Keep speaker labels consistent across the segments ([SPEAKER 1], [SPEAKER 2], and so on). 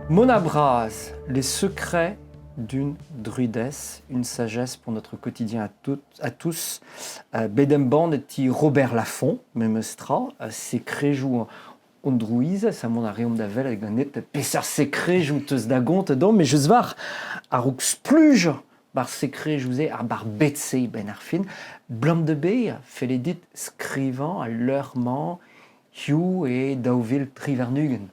[SPEAKER 1] Monabras, les secrets d'une druidesse, une sagesse pour notre quotidien à tous. Bedemband et Robert Laffont, memestra, secreju ondruise, ça mon arium d'avel avec un net pesser secreju teus d'agont dom, mais je var arux pluge bar secreju à bar betsei ben arfin, blam de bay, fait les dit scrivant à l'heurement, Hugh et Dauville Trivernugen.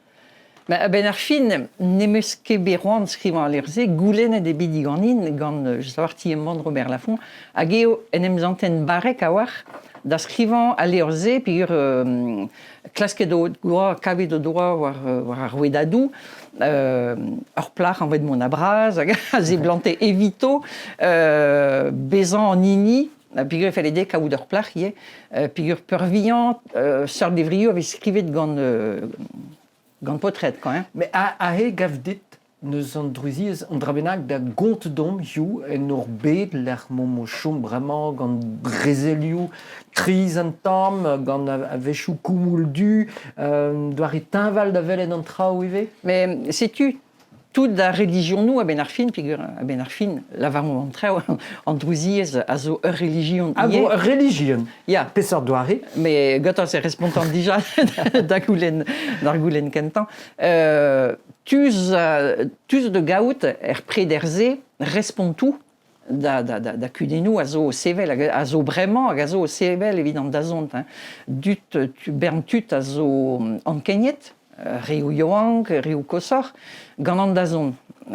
[SPEAKER 2] Ben arfin, nemeus ket beroan skrivañ a lerze, goulennet eo bet diganin, gant just war tiemman Robert Laffont, hag eo en emzanten barek a war, da skrivañ a lerze, pigur klasket o doa, kavet o doa war ar rouedadou, ur plach an vet Monabras, hag a ze blante evito, bezan an ini, pigur e felle kaout ur plach, pigur peurviant, seur devrio avait skrivet gant potret, quand même.
[SPEAKER 1] Mais a gav dit neus an druziez an drabenag da gont dom hiou en ur bet l'er momochom bremañ gant brezelioù triz an tam, gant a vechou koumoul du, doar e tinval da velet an traoù ive.
[SPEAKER 2] Mais sais-tu, toute la religion nous a ben arfin, pigur a ben arfin, la varmont an trao, an druziez a zo ur religion
[SPEAKER 1] Ah bon, religion.
[SPEAKER 2] Ya.
[SPEAKER 1] Pesor doare.
[SPEAKER 2] Mais gata se respontant déjà d'ar goulen kentan. Tuz de gaout prederze respontou da kudenou a zo sevel, a zo bremañ hag a zo sevel evident da zont. Dut bern tut a zo an kenyet, Rio Yoang, Rio Kosor, gant an da zont.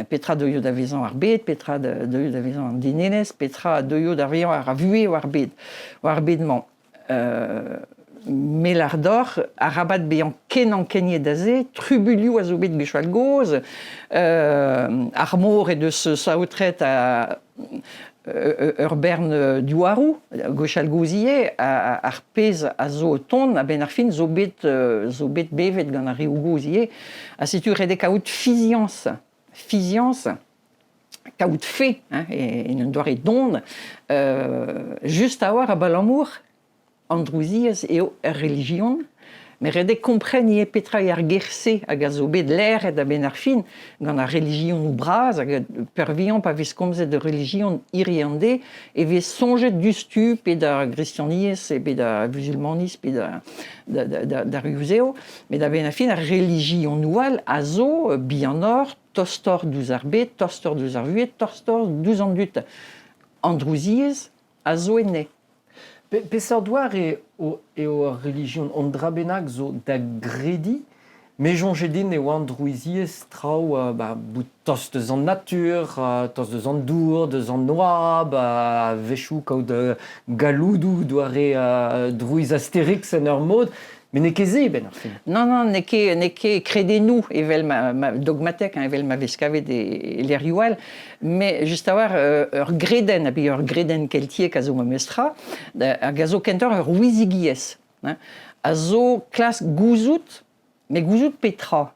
[SPEAKER 2] Petra de da vezan ar bet, petra de da vezan an dinenez, petra de da vezan ar vue war bedman. Melar d'or, a rabat bean ken an kenye daze, trubulioù a zo bet gwechwal goz, ar mor e deus saotret a ur bern douarou, gwechal gozie, ar pez a zo ton, a ben ar fin zo bet bevet gant ar rio gozie, a setu rede kaout fizians, kaout fe, en un doare don, just a war a balamour, androuziez eo religion, mais rede kompreni e petra ar gerse hag a zo bet l'air et a ben ar fin gant a religion ou braz hag perviant pa vez komzet de religion iriande e vez sonjet dustu pe da christianiez e pe da musulmaniz pe da ruzeo, mais da ben ar fin a religion noual a zo bianor tostor douz ar bet, tostor douz ar vuet, tostor douz an dut. Androuziez a zo enne.
[SPEAKER 1] Pesor doar eo religion an drabenag zo da gredi, me jonjedin eo an druiziez trao bout tost deus an natur, tost deus an dour, deus an noa, vechou kaout galoudou doare druiz Astérix en ur mod, mais ne keze ben ar fin.
[SPEAKER 2] Non, ne ket kredenou evel ma dogmatek, evel ma veskavet e lerioal, mais just a war ur greden, a bi ur greden keltiek a zo ma mestra, hag a zo kentor ur wizigiez. A zo klas gouzout, mais gouzout petra.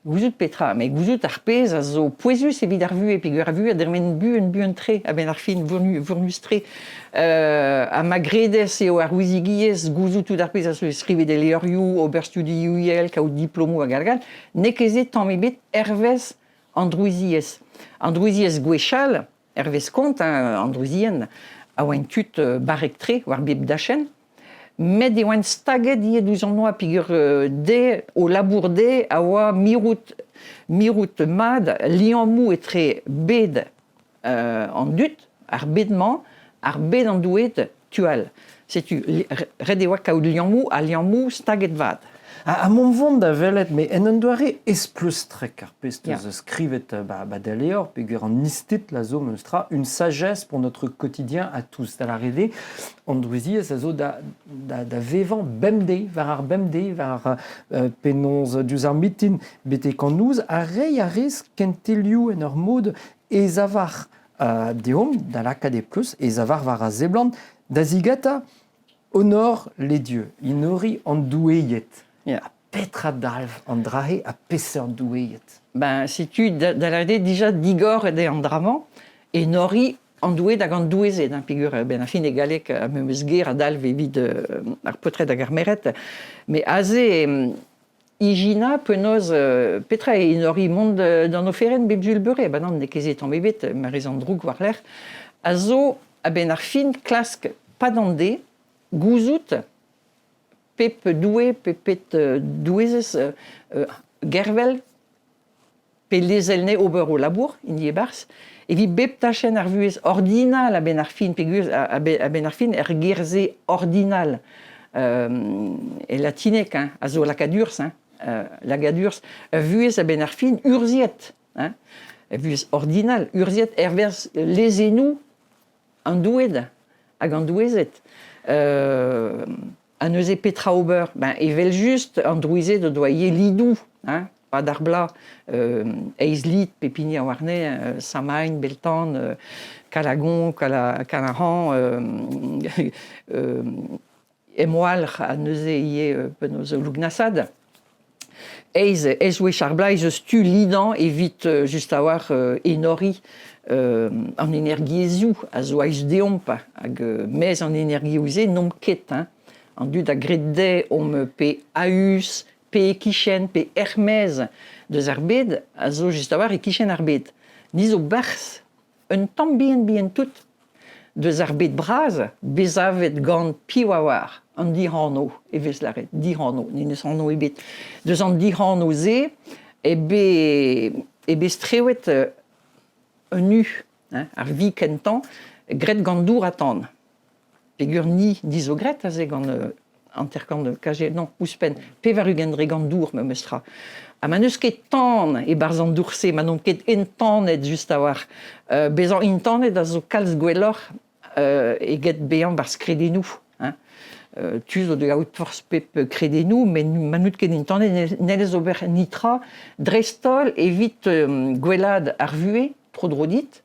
[SPEAKER 2] Mais gouzout ar pez a zo poezus evit ar vue, pigur ar vue a dermen bu un tre, a ben ar fin vurnus tre. A ma gredez eo ar wizigiez gouzout tout ar pez a zo escrivet de leurioù, ober studioù kaout diplomou a galgal, ne keze tammebet ervez androuiziez. Androuiziez gwechal, ervez kont, androuzien, a oan tut barek tre, war bep dachen, met e oan staget ie douz an noa pigur de o labour de a oa mirout mad liamou etre bed an dut, ar bedman, ar bed an douet tual. Setu, red e oa kaout liamou, a liamou staget vad.
[SPEAKER 1] A mont vont da velet, mais en un doare esplestrek ar pez teus skrivet da leor, pegur an istit la zo meustra, une sagesse pour notre quotidien à tous. Da la rede, an druiziez a zo da vevan bemde, var ar bemde, var penonz diouz ar mitin bete kan nouz, a rei a rez kentelioù en ur mod ez avar deom, da lakade plus, ez avar var a zeblant, da zigata honor les dieux, inori an doueiet. A petra dalv an drahe a peseurt doueiet.
[SPEAKER 2] Ben, setu, da la rede dija digor ede an draman, e nori an douet hag an douezet, pigur ben a fin e galek a memeus ger a dalv evit ar potret hag ar meret, mais aze Igina, penaos, petra e inori mond d'an oferen bep julbeure, ba nan ne kezet an bebet, marezan droug war l'air, a zo a ben ar fin klask padande, gouzout, pep doue, pepet douezez, gervel, pe lezelne ober o labour, in die bars, evit bep tachen ar vuez ordinal a ben ar fin, a ben ar fin er gerze ordinal, e latinek, hein, a zo lakadurs, hein, lagadurs, vuez a ben ar fin urziet, hein, vuez ordinal, urziet ervers lezenou an doued, hag an douezet. An eus e petra ober, ben, evel just an douezet o doaie lidou, hein, pa d'ar bla, eiz lit, pepini a warne, Samain, Beltan, Calagon, Calaran, emoal an eus e ie penaos lougnasad. Eiz oe charbla, eiz eus tu lidan evit just a war enori an energiezioù, a zo aiz deomp hag mez an energiouze nom ket, hein. An dud a gredde om pe aus, pe kichen, pe hermez deus ar bed, a zo just a war e kichen ar bed. Ni zo bars un tamm bien tout deus ar bed braz, bezavet gant piwa war, an dirano, evez laret, dirano, ni neus an no ebet. Deus an dirano ze, ebe strewet un nu, hein, ar vi kentan, gret gant dour atan. Pegur ni zo gret a ze gant anterkant de kaje, non, ouspen, pe var ugendre gant dour me meustra. A ma neus ket tan e barzan dourse, ma non ket entanet just a war. Bezan intanet a zo kalz gwellor e get bean barz kredenou. Hein. Tu zo de gaout force pep kredenou, men ma nout ket intanet nellez ober nitra, drestol evit gwellad ar vue, tro drodit,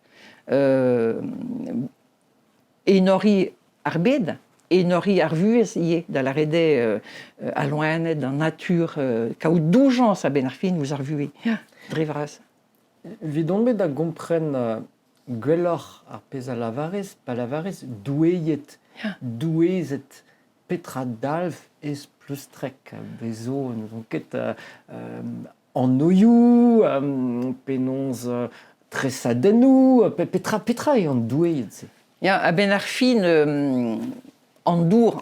[SPEAKER 2] enori ar bed, enori ar vuez ie, da la rede a loanet, da natur, kaout doujans a ben ar fin ouz ar vue. Dre vras.
[SPEAKER 1] Vidon bet da gompren gwelloc'h ar pez a lavarez, pa lavarez, doueiet, douezet, petra dalv ez plus trek. Bezo, nou ket an oioù, penonz tresadennou, petra e an doueiet se.
[SPEAKER 2] Ja, a ben ar fin an dour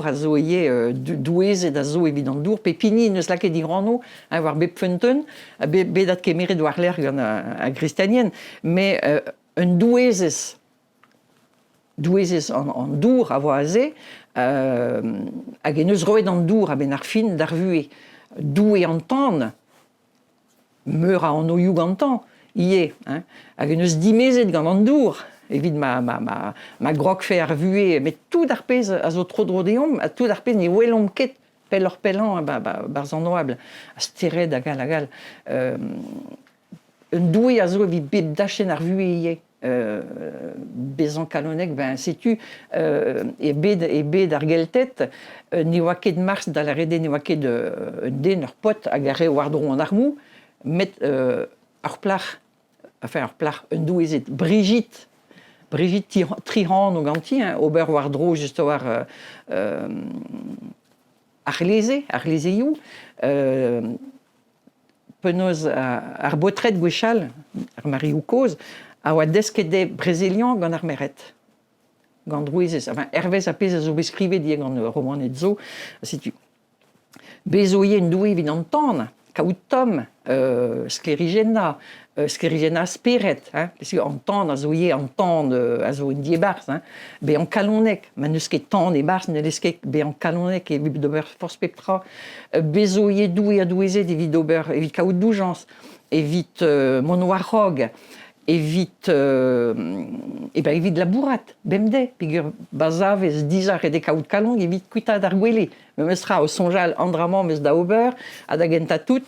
[SPEAKER 2] a zo ie douezet a zo evit an dour, pepini neus laket dirano, war bep fenton, bedat kemeret war l'air gant a gristanien, me un douezez an dour a voa a ze, hag en eus roet an dour a ben ar fin d'ar vue. Doue an tan, meur a an oioù gantan, ie, hein, hag en eus dimezet gant an dour, evit ma grok fe ar vue, met tout ar pez a zo tro drodeom, a tout ar pez ni welom ket pel ur pelan barz an oabl, a stered a gal. Un doue a zo evit bet dachen ar vue ie. Bezan kalonek, ben setu, e bet ar geltet, ne oa ket marz da la rede, ne oa ket den ur pot hag ar re war dro an armou, met ar plach, un douezet, Brigitte Trihan o ganti, hein, ober war dro just war arlezioù, penaos ar botret gwechal, ar mariou koz, a oa deskede brezelian gant ar meret. Gant drouezez, enfin, hervez a pez a zo beskrivet die gant romanet zo, setu. Bezo ie un doue evit an tan, kaout tom, sklerigena speret, hein, parce que en tan a zo ie an tan a zo un die barz, hein, be an kalonek, ma neus ket tan e barz, ne leus ket be an kalonek evit d'ober force peptra, bezo ie doue a douezet evit d'ober, evit kaout doujans, evit monoarog, evit labourat, bemde, pigur bazavez dizar e de kaout kalong, evit kuitad ar gwele. Me meustra o sonjal andraman meus da ober, a da genta tout,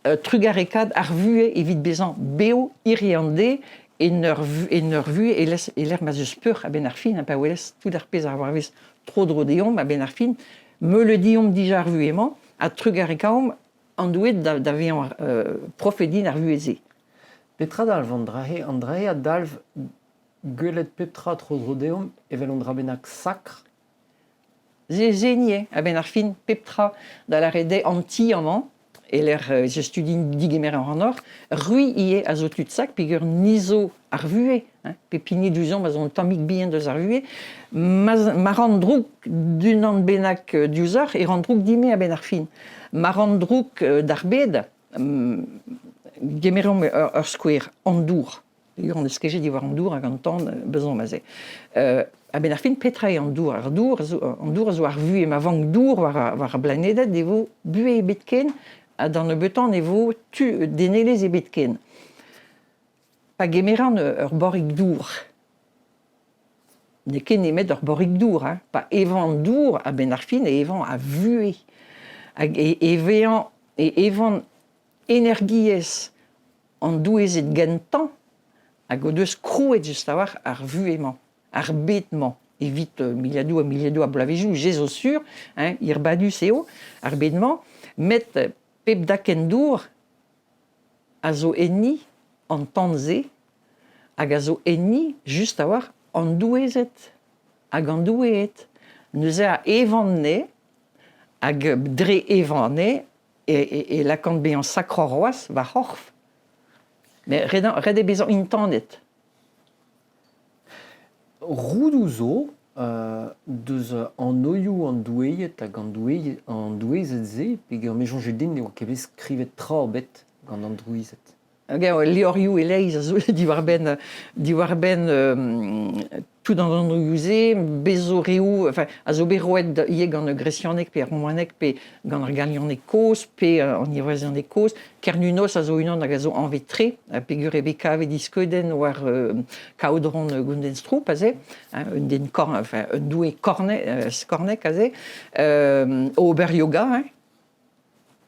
[SPEAKER 2] trugarekad ar vue evit bezan beo iriande en ur vue e l'er ma eus peur a ben ar fin, pa ouelez tout ar pez ar warvez tro drodeom a ben ar fin, me le diom dija ar vue emañ, a trugarekaom an douet da vean profedin ar vue ze.
[SPEAKER 1] Petra dalv an drahe a dalv gwelet petra tro drodeom evel an dra bennak sakr.
[SPEAKER 2] Ze nie a ben ar fin peptra da la rede anti amañ, je studie digemer en or, rui ie a zo tutsak, pigur nizo ar vue, pepini duzon, ma zon tamik bien deus ar vue, ma randrouk d'un an benak duzor, e randrouk dime a ben ar fin. Ma randrouk d'ar bed, gemerom ur skouer andour. Pigur an eskege di war andour hag an tan bezon maze. A ben ar fin petra e andour. Andour a zo ar vue ma vank dour war a blanedet de vo bue e betken, a dan e betan e vo tu denelez e betken. Pa gemeran ur borik dour. Ne ken emet ur borik dour, pa evan dour a ben ar fin e evan a vue. Hag evan energiez an douezet gentan, hag o deus krouet just a war ar vuemañ, ar betmañ. Evit miliadou a blavejou, jezo sur, ir badus eo, ar betmañ, met pep daken dour a zo enni an tanze, hag a zo enni just a war an douezet, hag an douezet. Neuze a evan ne, hag dre evan ne, e lakant bezañ sakroroaz va c'horf. Mais red e bezañ intanet.
[SPEAKER 1] Roudou zo, deus an oioù an doueiet hag an douezet ze, peogwir mejonjet din eo kebez skrivet tra bet gant an douezet.
[SPEAKER 2] Leorioù e leiz a zo diwar ben tout an androuioù bezo reou, a zo beroet ie gant gresianek pe ar moanek pe gant ar galianek koz, pe an ivresianek koz, kernunos a zo unan hag a zo anvetre, pegur ebe kavet diskeudenn war kaodron Gundenstrup a ze, un doue kornek a ze, o ober yoga,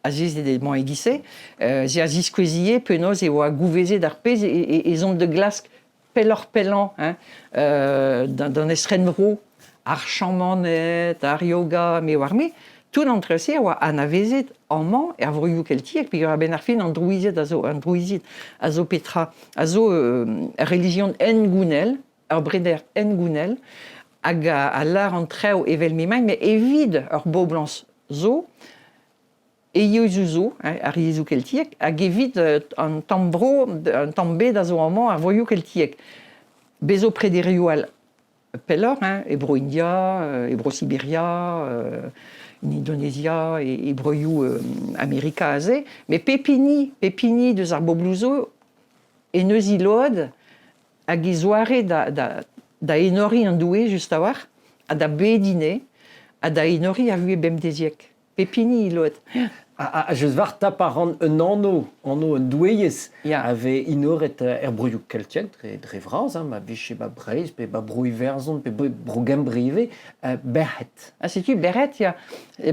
[SPEAKER 2] a zez edet man egise, ze a ziskouezie penaos e oa gouveze d'ar pez e zont de glask pellan, d'un estrenvro, ar chammanet, ar yoga, me war me, tout d'entrese oa anavezet an man ar vroioù keltiek, peogwir a ben ar fin an drouizet a zo petra, a zo religion en gounel, ar breder en gounel, hag a lar an treo evel memañ, me evit ur boblans zo, e yezouzo, ar yezou keltiek, hag evit an tambe da zo amant ar voioù keltiek. Bezo prederioal pellor, ebro India, ebro Siberia, Indonesia, ebroioù Amerika a ze, me pepini deus ar boblouzo e neus ilod hag e zoare da enori an doue just a war, a da bedine, a da enori a vue bemdeziek. Pepini ilod.
[SPEAKER 1] Je var tap a ran un anno un doueiez ave inoret broioù keltiek dre vraz, ma veche ba breiz, pe ba broi verzon, pe brogem brive, berret.
[SPEAKER 2] Setu berret,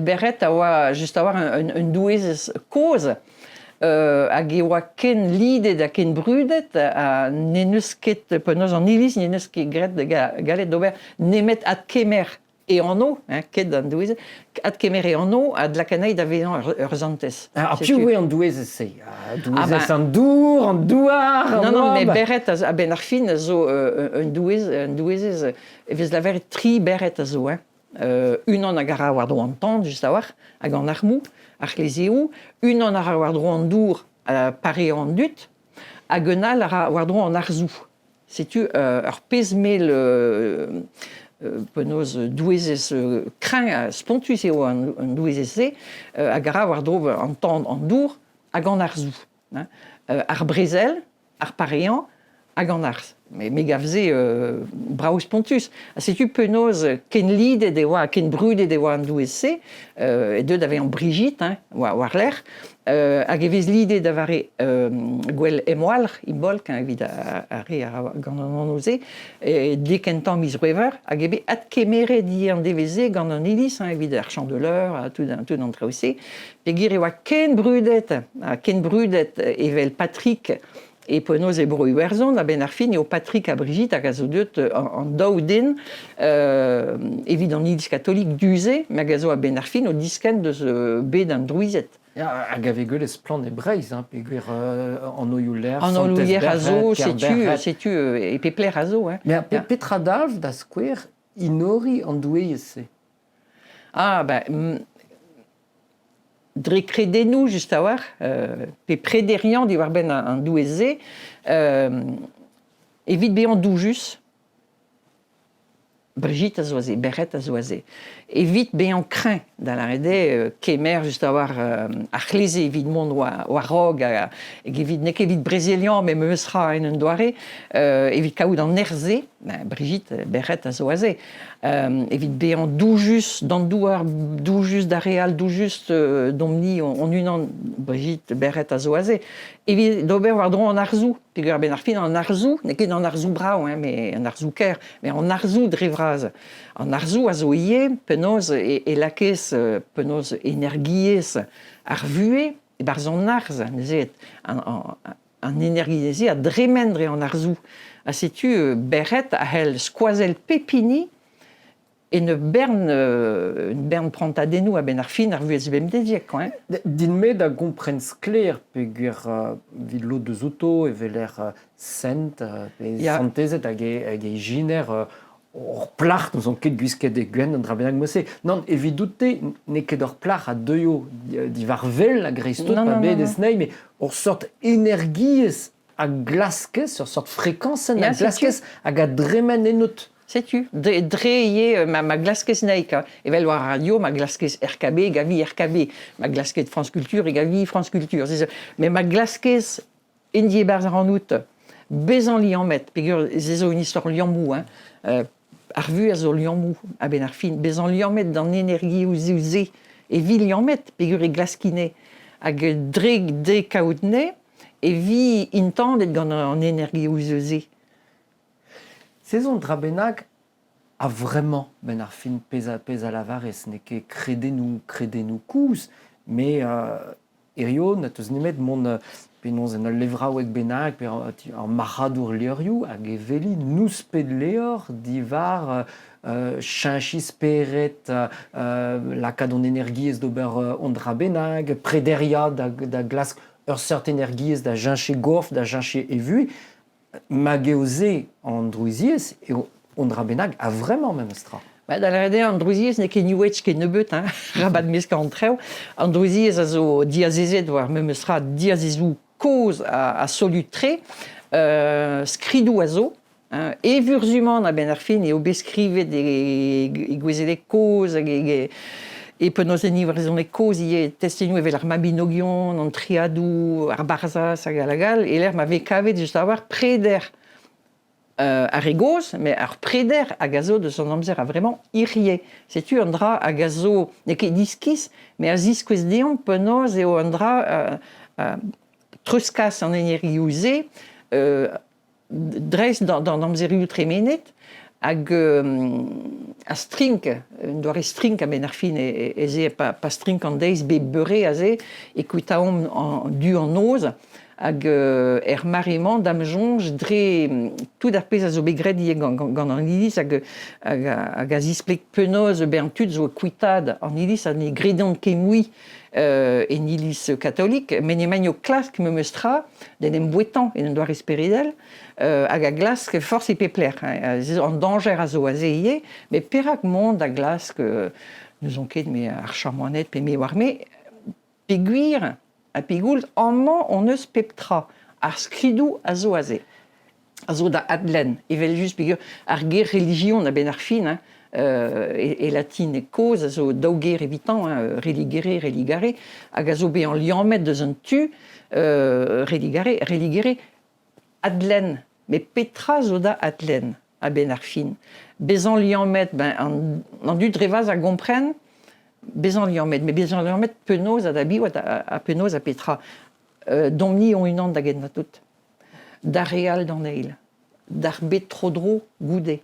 [SPEAKER 2] berret a oa just a war un douezez koz, hag e oa ken lidet a ken brudet, a neneus ket penaos an iliz, neneus ket gret galet d'ober, nemet ad kemer e anno, ket d'an douezet, ad kemer e anno, ad lakanei da vezañ ur zantez.
[SPEAKER 1] Piv an douezet se? Douezet an dour, an douar, an
[SPEAKER 2] non, mais berret a ben ar fin a zo un douezez, vez laver tri berret a zo. Unan a gara war dro an tan, just a war, hag an armou, ar chlezioù, unan a war dro an dour pare an dut, hag un al a war dro an arzou. Setu ur pezmel penaos douezez krin spontus eo an douezez se, a gara war dro an tan an dour hag an arzou. Ar brezel, ar parean, hag an arz. Me gavze brao spontus. Setu penaos ken lidet e oa, ken brudet e oa an douez se, e deud ave an brigit, war l'er, hag evez lidet da vare gwell emoalr, imbolk, evit a re gant an anoze, dek en tamm miz brever, hag ebe ad kemere di an deveze gant an iliz, evit ar chandeleur, tout an traouse, pegir e oa ken brudet evel Patrick, e penaos e broi werzon, a ben ar fin eo Patrick a Brigitte hag a zo deut an daou den evit an iliz katolik duze, me hag a zo a ben ar fin o disken deus bet an drouizet.
[SPEAKER 1] Hag ave gwellez plan e breiz, peogwir an oioù ler,
[SPEAKER 2] an oioù ler a zo, setu e pepler a zo.
[SPEAKER 1] Petra dav da skouer inori an doueiez se?
[SPEAKER 2] dre credenou just a war, pe prederian di war ben an doueze, evit bean doujus, Brigitte a zoazé, Berrette a zoazé. Evit bean crin da la rede, kemer just a war ar c'hleze evit mont war rog, evit nek evit brezilian, me meus ra en un doare, evit kaout an erze, Brigitte, Berrette a zoazé. Evit bean doujus, dan douar doujus da real, doujus domni on unan Brigitte, Berrette a zoazé. Evit d'ober war dron an arzou, pegur ben ar fin an arzou, nek ket an arzou brao, mais an arzou ker, mais an arzou drevraz. An arzou a zo ie, penoz e lakez, penoz energiez ar vue, e bar zon arz, nezet, an energiez a dremendre an arzou. A setu Berrette a hel skoazel pepini, en bern prantadennou a ben ar fin ar vuez bemdeziek, quoi.
[SPEAKER 1] Din met a gomprens kler pegur vidlo deus auto e veler sent, santezet hag e jiner ur plach nous on ket gwisket e gwen an dra bennak mosse. Non, evidoute ne ket ur plach a deuio di var vel a greistot pa bet ez nei, mais ur sort energiez a glaskez, ur sort frekansen a glaskez hag a dremen enot.
[SPEAKER 2] Sais-tu, dre ma glaskez neika, evel war radio, ma glaskez RKB, gavi RKB, ma glaskez France Culture et gavi France Culture. Mais ma glaskez indie bar en out, bezan li en met, pegur zezo une histoire liamou, hein, ar vu a zo liamou, a ben ar fin, bezan li en met dan energie ouze, e vi li en met, pegur e glaskine, hag dre de kaoutne, e vi intan et gant an energie ouze.
[SPEAKER 1] Saison drabenag a vraiment ben ar fin pez a lavarez, ne ket kredenou kouz, mais erio na teus nemet mon penons en al levraouek benag per an maradour leurioù hag e veli nous ped leor divar chinchis peret lakad on energiez d'ober on drabenag, prederia da glask ur sort energiez da jinche gorf, da jinche evu, mageoze an drouiziez et on drabenag a vraiment même stra.
[SPEAKER 2] Da la rede an drouiziez ne ket niouetch ket nebeut, hein, rabat mesk an treo. An drouiziez a zo diazezet war même stra diazezou koz a solutre, skridou a zo, e vurzumant a ben ar fin e obe skrivet e gwezedek koz e penaos en ivrezon e koz ie testenou evel ar mabinogion, an triadou, ar barzaz hag alagal, e l'er ma ve kavet just a war preder ar egoz, mais ar preder hag a zo de son amzer a vraiment irie. Setu an dra hag a zo, ne ket diskiz, mais a ziskwez deon penaos eo an dra treuskas an energie ouze, dreiz d'an amzerioù tremenet, hag a strink, un doare strink a ben ar fin e ze pa strink an deiz be beure a ze, e kouitaom du an oz, hag marement dam jonj dre tout ar pez a zo begret ie gant an ilis hag a zisplek penaos ben tud zo kouitad an ilis an e gredon kemoui en ilis katolik, men emañ o klask me meustra den em bouetan en un doare esperidel, hag a glask force e pepler, an danger a zo a ze ie, mais perak mont a glask nous on ket me ar chamoanet pe me war me, peguir a pegoult amman on eus peptra, ar skridou a zo a ze. A zo da adlen, evel just pegur ar ger religion a ben ar fin, e latin e koz, a zo daouger evitant, religere, religare, hag a zo be an liamet deus an tu, religere, adlen, mais petra zo da adlen a ben ar fin. Bezan liamet, an du drevaz a gompren, bezan liamet, mais bezan liamet penaos a da biwat a penaos a petra. Domni on unan da gen na tout. Da real d'an eil, d'ar bet trodro goude,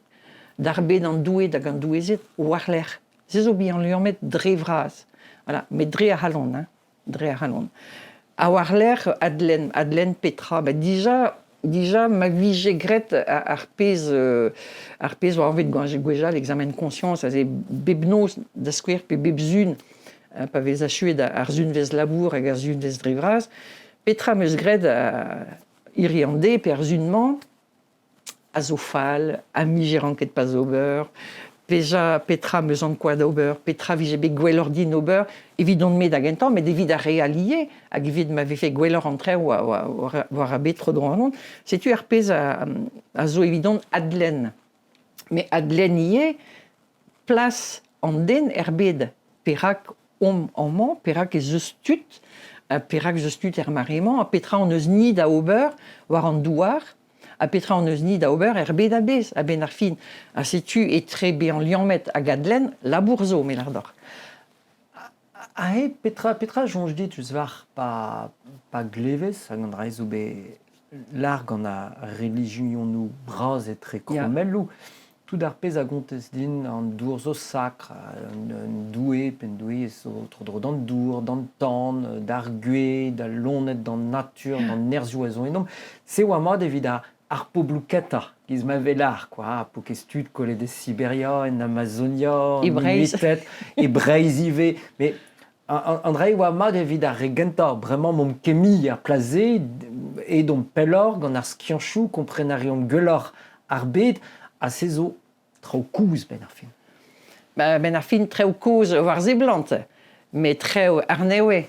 [SPEAKER 2] d'ar bet an douet da gant douezet war l'er. Se zo bi an liamet dre vraz. Voilà, mais dre a halon, hein, dre a halon. A war l'er adlen petra, Déjà, ma vie gret ar pez war anvet gwejal l'examen conscience, a ze bebnos da skouer pe bebzun, pa vez a chuet ar zun vez labour hag ar zun vez drevraz, petra meus gret iriande pe ar zunman, a zo fal, a mijeran ket pa zo beur, Veja Petra meuzan quoi d'ober, Petra vijebe gwellor din ober, évident me d'agentan, mais d'évid à réalier, à guivid m'avait fait gwellor entrer ou à rabé trop droit. C'est-tu RPZ à zo évident adlen. Mais adlen y est, place en den herbed, perak en man, perak et zustut, perak zustut mariement, à Petra en eus nid à ober, war en douar, à Petra en eus nid à ober, herbed à bez, à benarfin, à sais-tu et très bien lianmet à gadlen, la bourzo, mélardor.
[SPEAKER 1] Ah, Petra, jonge dit, tu var pas gleves, an raiz be larg an a religion nous bras et très cromelou. Tout d'arpez a gontes din an dour zo sacre, un doué, pen doué, so trop dans dour, dans tan, d'argué, da lonet dans nature, dans nerzuazon et nom. C'est wa mod évidemment arpo bloucata, qu'ils m'avaient l'art, quoi, pour qu'estud coller des Sibéria, en Amazonia, en Inuitet, et Breizivé. Mais André Wama David a regenta vraiment mon kémie à placer et donc pelor gant ar skianchou comprenarion gueulor arbed à ses eaux trop couz benarfin.
[SPEAKER 2] Benarfin très couz war zeblante, mais très arnewe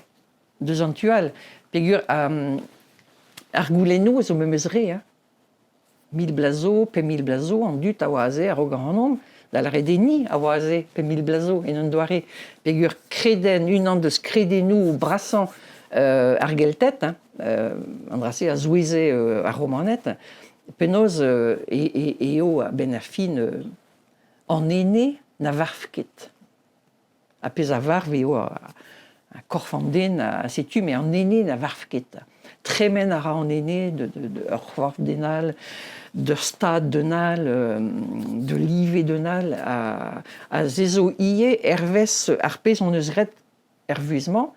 [SPEAKER 2] deux antual. Figure argoulenou zo me mesuré, hein. 1000 blazo, pe 1000 blazo en dut a oazé a grand nombre. Da la redeni a oazé pe 1000 blazo en un doare. Figure creden, une an de scredenou brassant argeltet, hein, andrasé a zouizé a romanet. Penoz eo a benarfin en aîné na varfket. A pez a varv eo a korfanden a setu, mais en aîné na varfket. Tremen a ra en aîné de orvarv denal, de stad denal, de live denal, a zezo ie herves arpez on eus ret hervuizement,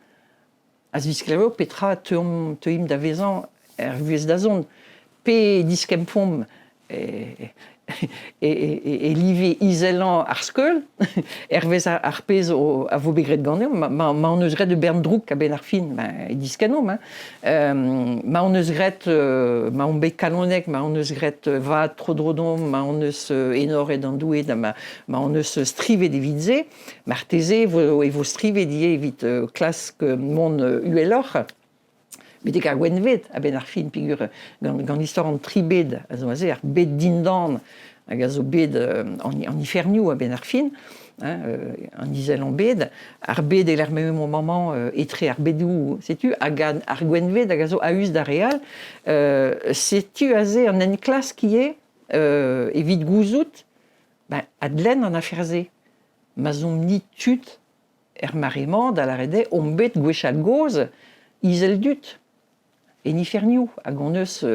[SPEAKER 2] a zvisklero petra teum da vezan hervuiz da zon. Pe diskem fom et live iselan ar skeul, hervez arpez a vo begret gane, ma on eus ret de berndrouk a ben ar fin, e diskanom, ma on eus ret, ma on bet kalonek, ma on eus ret vat trodrodom, ma on eus enor et dandouet, ma on eus strive d'evitze, ma arteze e vo strive die evit klask mon uelor, Betek ar gwenvet a ben ar fin pigur gant l'histoire an tribed a zo aze ar bed dindan hag a zo bed an ifernioù a ben ar fin, an izel an bed, ar bed e l'er mem o maman etre ar bedou setu hag ar gwenvet hag a zo a us da real setu aze an en klas ki evit gouzout adlen an aferze ma zo mnit tut marement da la rede on bet gwechal goz izel dut. Et ni ferniou, hag on eus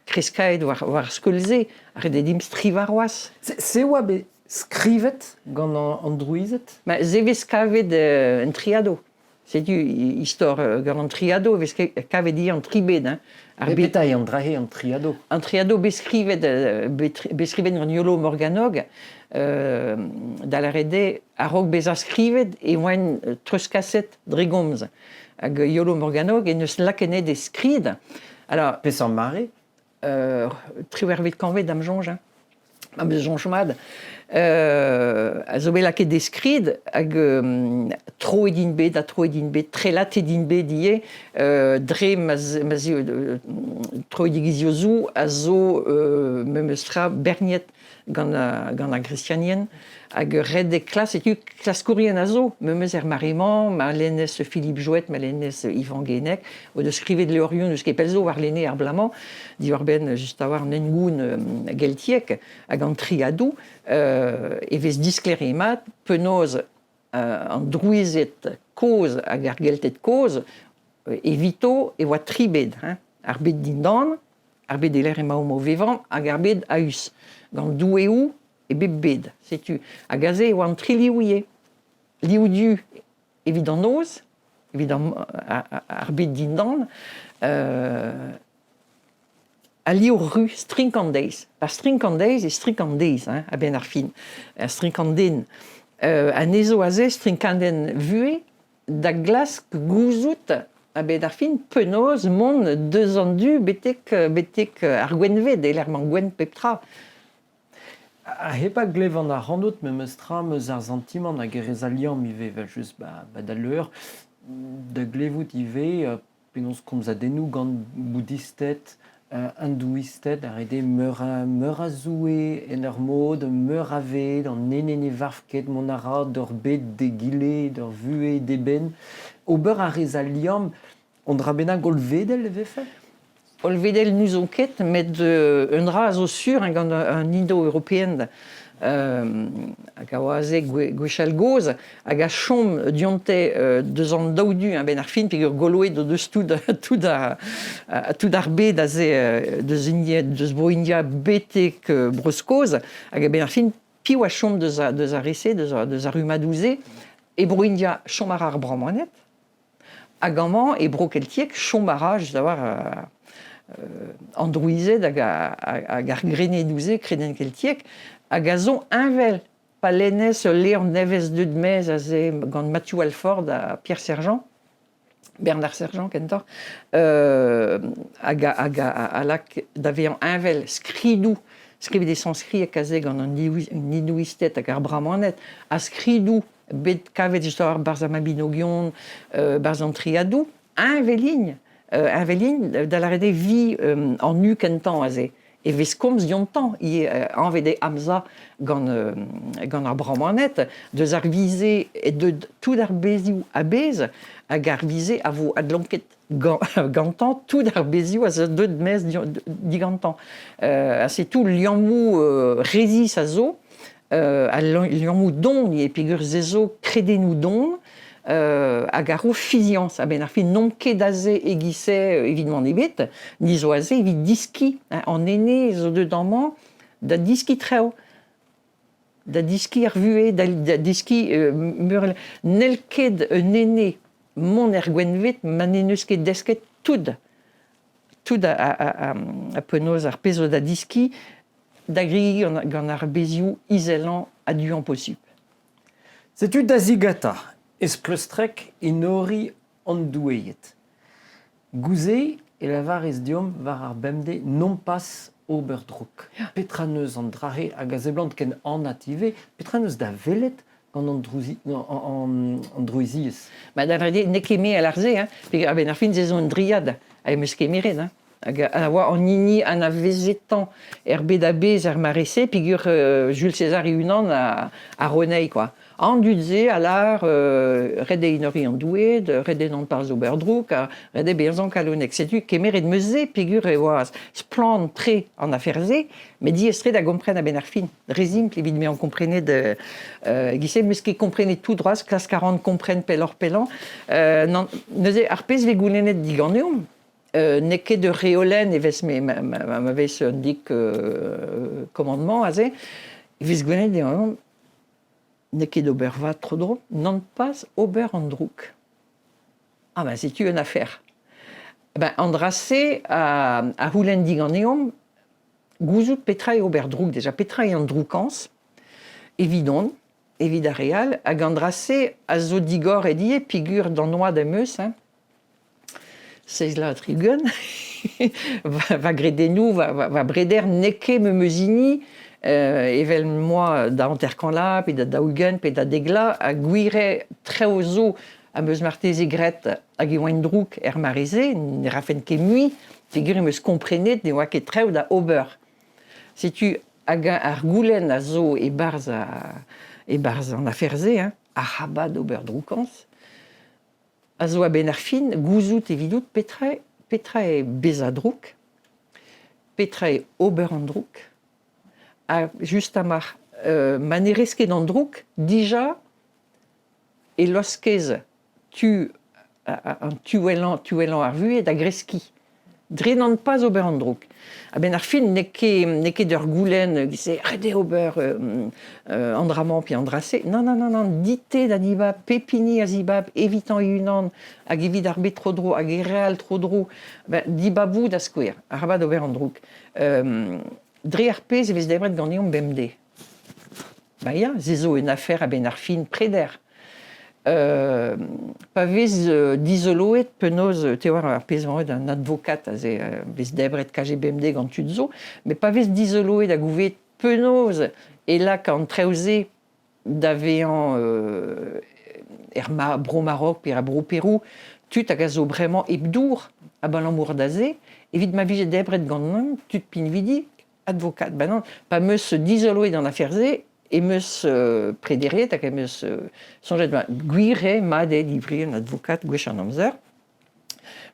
[SPEAKER 2] kreskaet war skolze, ar ededim strivaroaz.
[SPEAKER 1] C'est oa be skrivet gant an druizet?
[SPEAKER 2] Zevez kavet un triado. C'est-tu histoire gant an triado, vez kavet di an tribed.
[SPEAKER 1] Betaï an drahe an triado.
[SPEAKER 2] An triado beskrivet gant Iolo Morganog, da la rede a rog bez a skrivet e oan treuskaset dregomz. Hag Iolo Morganog en eus lakenet e skrid. Alors,
[SPEAKER 1] Pes an mare?
[SPEAKER 2] Triwervet kanvet am jonj, am jonj mad. A zo bet laket e skrid hag tro edin bet, trelat edin bet ie, dre tro edigizio zou a zo memeustra berniet gant a grestianien, hag red e klas, etu klas kourien a zo, memeus marement, ma lennes Philippe Jouet, ma lennes Yvan Guénec, o de skrivet leorion eus kepel zo war lenne ar blamant, di war ben just a war an engoun geltiek, hag an triadou, e vez disklere mat, penoz an drouizet koz hag ar geltet koz, evito e oa tribed, ar bed dindan, ar bed e l'er ema homo vevan, hag ar bed a us. Gant doueou e bed, setu. Hag a ze oan tri liouie. Liou du evit an oz, evit ar bed dindan, a liou ru strinkandeiz. Par strinkandeiz e strinkandeiz, a ben ar fin. Strinkanden. A nezo a ze strinkanden vue da glask gouzout a bet ar fin penoz mon deus an du betek ar gwenvet e l'er man gwen peptra.
[SPEAKER 1] a pas glev an a randot me meustra meus ar sentiment a gerez aliam ive vel just da leur da glevout ive penaos komz adennoù gant bouddhistet hindouistet a rede meur a zoue en ur mod, meur a ved, an nenene varfket mon ara d'ur bet de gile, d'ur vue de ben. Ober a rez aliam, on dra bennak ol vedel e vefe?
[SPEAKER 2] Ol vedel nous o ket, met un dra zo sur gant un indo-européen hag a oaze gwechal goz hag a chom dionte deus an daoudu ben ar fin peogwir goloet o deus tout ar bet a ze deus bro India betek breuskoz hag a ben ar fin piv a chom deus a rese, deus a rumadouze e bro India chom ar bramwanet hag amañ e bro keltiek chom ara just a war androuizet hag ar grenedouze kreden keltiek hag a zo invel pa lennez levr nevez deud mez a ze gant Matthew Alford a Pierre Sergent, Bernard Sergent kentor, hag a lak da vezañ invel skridou, skrivet e sanskri a kaze gant an inuistet hag ar bramwanet, a skridou bet kavet just a war barz a mabinogion, barz an triadou, invelign da la rede vi an nu kentan a ze. E vez komz diontan, anvede amza gant ar bramwanet, deus ar vize e tout ar bezioù a bez, hag ar vize a vo adlanket gantan, tout ar bezioù a ze deud mez digantan. Se tout liammou rezis a zo, a liammou don, e peogwir zezo kredennoù don, hag ar fizians, a ben ar fin non ket a ze egise evidement ebet, ni zo a ze evit diski, an ene zo deud amañ da diski treo, da diski ar vue, da diski nel ket un ene mont er gwenvet, man en eus ket desket tout a penaos ar pezo da diski, da grigi gant ar bezioù izellan a duan possup.
[SPEAKER 1] Setu da zigata, ez pleustrek inori an doueiet. Gouze e lavar ez diom war ar bemde non pas oberdrouk. Petra neus an drare hag a zeblant ken an ative, petra neus da velet gant an drouiziez.
[SPEAKER 2] Da vrede ne keme al arze, a ben ar fin zezo un driad a emeus kemeret. Hag a oa an ini an a vezetan bet a bez ar marese, peogwir Jules César e unan a Ronei, quoi. An dudze a lar red e inori an doued, red e nan parz oberdrouk, red e berzan kalonek. Setu kemeret meuze peogwir e oaz splant tre an aferze, met di estret a gompren a ben ar fin. Rezimp evit me an komprenet gise meus ket komprenet tout droaz, klas 40 kompren pelor pelan. Neuze ar pez ve goulennet diganeom, neket de reolen evez ma vez un dik commandement a ze, evez goulennet diganeom, neket d'ober va tro dro, non pas ober an drouk. Ah ben, c'est une affaire. Ben, an drase a houlen diganeom, gouzout petra e ober drouk, déjà petra e an droukans, evidon, evit a real, hag an drase a zo digor e die, peogwir d'an oa da meus, seiz la trigun, va gredennoù, va breder neke me meuzini, evel moi da anterkanla, pe da daougen, pe da degla, a gwire treo zo a meus marteze gret hag e oan drouk er mareze, ne rafen ket mui, peogwir meus komprenet ne oa ket treo da ober. Setu hag ar goulenn a zo e barz an aferze, a rabat d'ober droukans, a zo a ben ar fin, gouzout evidout petra e beza drouk, petra e ober an drouk, just a mar maneresket an drouk, dija e loskez an tuelan ar vuet a greski. Drenant pas ober an drouk. A ben ar fin neke d'ur goulenn gise rede ober andraman pi andrase. Non, dite da dibab, pepini a zibab, evitant yunan, hag evit ar bet tro dro, hag e real tro dro, dibabou da skouer, a rabat ober an drouk. Dre ar pez evez debret ganeomp bemde. Ya, zezo en affaire a ben ar fin preder. Pa vez dizoloet penaos te war ar pezvanret an advokat a ze vez debret kaje bemde gant tud zo, me pa vez dizoloet a gouvet penaos, et là, quand treusé d'avéant bro Maroc, puis bro Pérou, tu t'as gazo vraiment ebdour, à l'amour d'azé, évite ma vie j'ai d'ebre de gandon, tu te pinvidi, avocat. Ben non, pas me se d'isoler dans l'affaire zé, et me se prédérer, t'as qu'à me se songer de guire, made, livrer un avocat, gouche en omzer.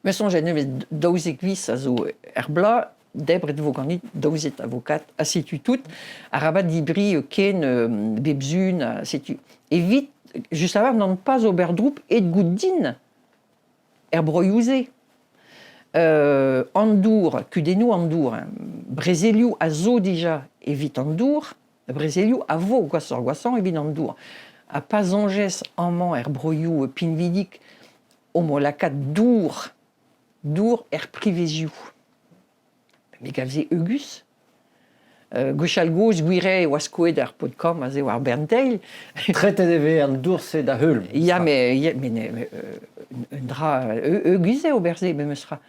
[SPEAKER 2] Me songer de dose cuisse à zo herbla, d'ebre de voganit, dose avocat, assitu tout, à rabat d'ibri, ken, bebzune, assitu. Évite, juste avant, non pas au berdroup et de goudine, herbroyousé. Andour, cudenou Andour, hein. Brézeliou a zo déjà évite Andour, Brézeliou a vo goissant évite Andour. A pas anges en man herbroyou pinvidic, homo lacat dour privésiou. Mais gavze Eugus, Gochalgos, Guire, Wascoe d'Arpodcom, Azé war Bernteil.
[SPEAKER 1] Traité de ver Andour, c'est da Hulm.
[SPEAKER 2] Mais un drap, Eugus au berzé, mais me sera.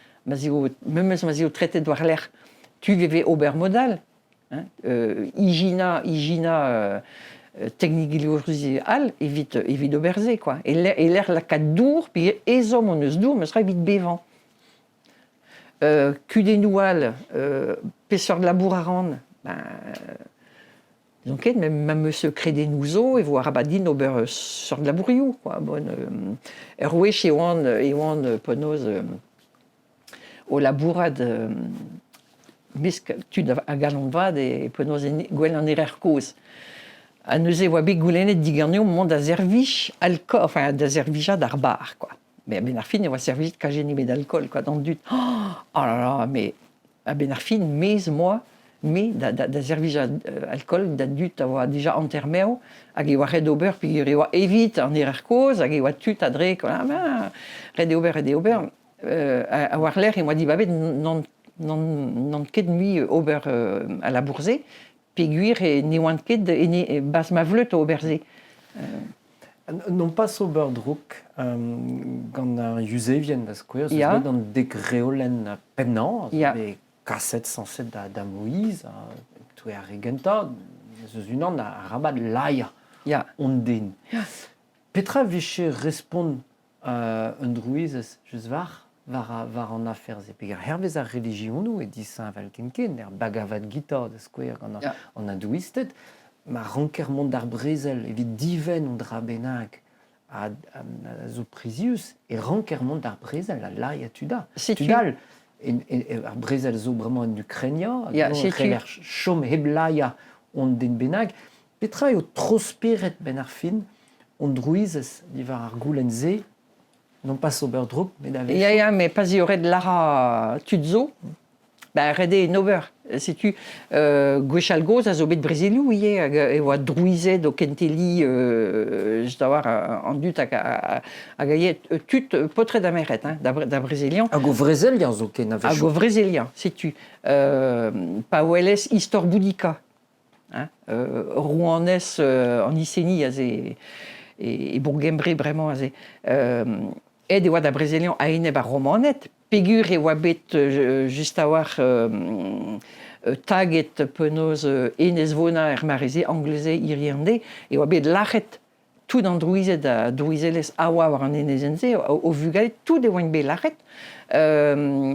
[SPEAKER 2] Même si traité de l'air, tu vivais au bermodal, hein, Igina, technique al, évite au berzé, quoi. Et l'air la cadour, puis les hommes on se dour, me sera évite bévant. Cudenoual, pêcheur de la bourraran, ben, donc même monsieur Crédénouzo et voir abadine au beurre sur de la bourriou, quoi. Bon, Erwe chez Ewan Ponos. Au labourade, bisque tu a galonvad et penos gwell en ererkoz. A neuze wabe goulenet digarnio monde d'azervich alcool, enfin d'azervija d'arbar, quoi. Mais à Benarfine, il va servir de cagénie d'alcool, quoi, dans le dut. Oh là là, mais à Benarfine, moi, d'azervija alcool, d'adut avoir déjà entermeo, à guéwa d'auber, puis guéwa évite en ererkoz, à guéwa tut adré, quoi, ben, redéauber. À Warler et moi dit babé non ket nuit ober à la bourzée péguir et ni one ket et ni bas ma vleut au berzé
[SPEAKER 1] non pas au berdrouk quand un Yusevien parce que c'est dans des gréolen pennant des cassettes censées da Moïse tu es regenta c'est une an à rabat laia ondin Petra Vichy répond un druise juste var en affaires et puis hervez a religion nous et dit saint Valkenken Bhagavad Gita de square on a douistet ma rankermont d'arbrezel et vite diven und rabenag à zoprisius et rankermont d'arbrezel la laia tuda tudal et arbrezel zo vraiment en ukrainien reler chom heblaia on den benag petra yo trospiret benarfin on druises divar argulenze non pas Soberdruck, mais
[SPEAKER 2] d'avec. Mais pas y aurait de Lara Tudzo, ben redé Nover. Si tu Gochalgos, azobé de Brésilou, et ou druisé do Kenteli, je dois avoir en dut à gagner tut potré d'Amérique, hein, d'un Brésilien.
[SPEAKER 1] À go Brésilien, zoké n'avait.
[SPEAKER 2] À go Brésilien, si tu Paueles Histor Boudica, hein, Rouennès en Icénie, et Bourgembré vraiment, et des wad brésilien a une bar romanet pégur et wabet juste avoir taget penos enesvona hermarisé anglais irlandais et wabet l'arrêt tout d'androuisé da druiseles awa war en enesense au vugal tout de wangbe l'arrêt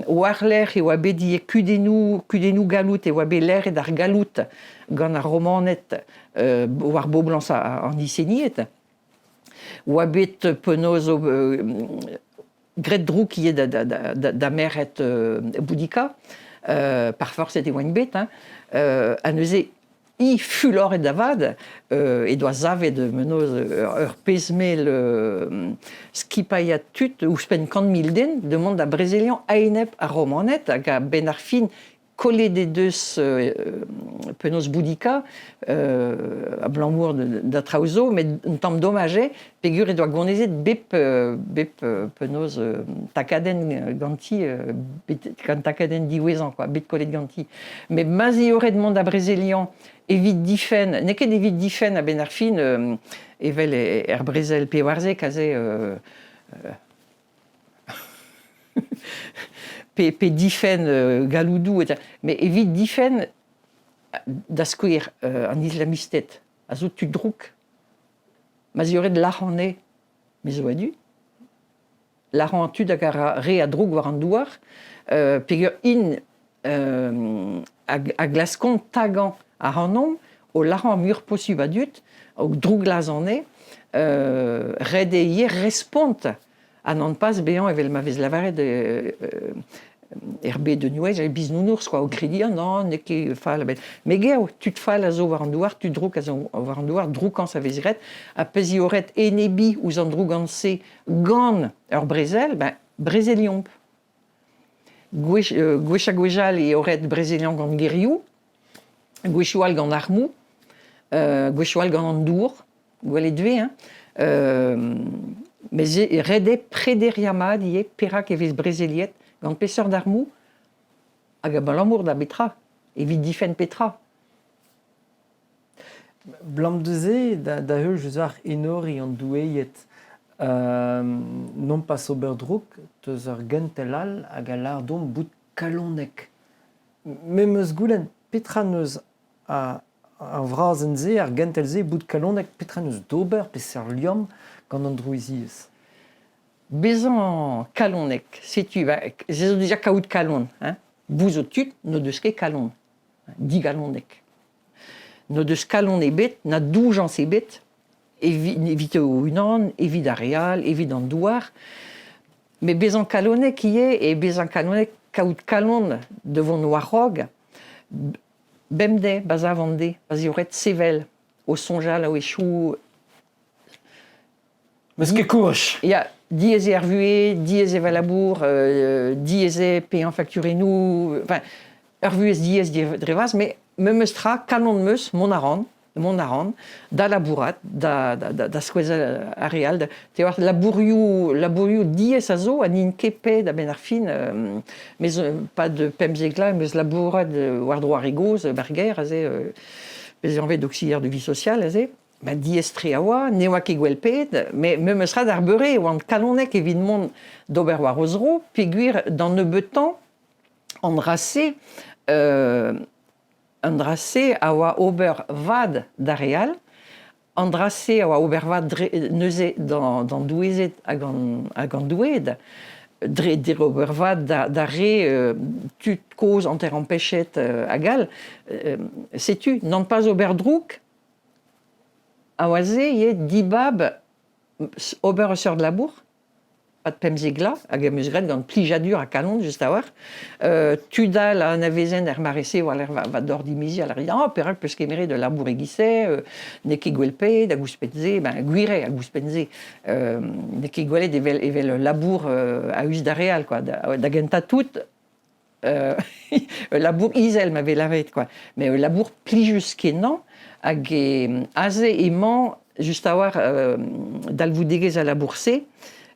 [SPEAKER 2] warler et wabet die cudenou galout et wabet l'air et dar galout gant a romanet war boblans en Icéniet Wabet penos Gret Drou qui est d'Ameret Boudica, par force et des Wangbet, à neuze I fulor et davad, et doit zave de menos pesme le skipaya tut ou spen kan milden, demande à Brésilien Ainep à Romanet, à Benarfin, collé des deux penos Boudica, à Blanmour d'Atrauzo, mais un temps dommagé, pégur et doit gonnéser de bep penos tacaden ganti, quand tacaden diwezan, quoi, bep collé de ganti. Mais mazi aurait demandé à Brésilien, évite difen, n'est qu'un évite difen à Benarfin, evel et Brésil péwarze, kazé, P difen galoudou, mais évite difen da square an islamistet, a zo tu drouk, ma zioret l'arrané, mais zo adu. L'arran tu da gara re a drouk war an douar, pegur a glaskon tagan a hanom, o l'arran mur possu badut, o drouk glas an e, red e ye respont an an pas bean evel ma vez lavaret RB de Nuez, j'avais bisounours quoi au crédit, non, n'est que fall ben. Mais gars, tu te fall à zo war an douar, tu drouk à zo war an douar, droukan sa veziret, a pezioret enebi ou an drouganse gant ur brezel, ben brezeliomp. Gwecha gwejal e oret brezelian gant geriou, gwechoual gant armou, gwechoual gant an dour, gwell dve, hein. Mais rede prederiamad ie perak evez brezeliet, gant peseur d'armou, hag a l'amour da betra, evit difen petra.
[SPEAKER 1] Blam deze, da heul juzar enori an doueiet, non pas oberdrouk, teus ur gentelal hag a lardom bout kalonek. Me meus goulen petra neus a vrazen ze, ar gentel ze, bout kalonek, petra neus d'ober, peseur liom, gant an drouiziez.
[SPEAKER 2] Bezan kalonek, setu, zezo deja kaout kalon, hein? Bouzo tut, no deus ket kalon, di galonek. No deus kalon ebet, na doujans ebet, evit o unan, evit a real, evit an douar, mais bezan kalonek ie, e bezan kalonek kaout kalon devant noarog, bemde, bazavande, bazioret sevel, o sonjal, o echou.
[SPEAKER 1] Meus ket kouch.
[SPEAKER 2] Ya, diez e arvue, diez e valabour, diez e payan facturenou, enfin, arvuez diez drevas, mais me meustra kalon meus, mon aran, da labourat, da skouez a real, te war labouriou diez a zo, an in kepe da ben ar fin, mais pas de pemzegla, mais labourat war droar egoz, berger, aze, bezanvet d'auxiliaire de vie sociale, aze, ba diez tre a oa, ne oa ket gwelpet, mais me meustra d'ar beure, oan kalonek evidemment d'ober war ozro, peguir dan neubetan, an drase a oa ober vad da real, an drase a oa ober vad neuze dan douezet hag an doued, dre ober vad da re tut koz an ter an pechet a gal, setu, nan pas ober drouk, a oaze ie dibab ober seur de labour, pat pemzegla, hag a meusret gant plijadur a kalon just a war. Tudal an avezen marese war va dor dimizi a l'ar perak peus kemere de labour egise, ne ket gwelpet a gouspenze, ben gwire a gouspenze, ne ket gwelet evel labour a us da real, quoi, da genta tout, labour izel m'avait lavet, quoi. Mais labour plijus kenan, hag aze emañ just a war dalvoudegez a labourse,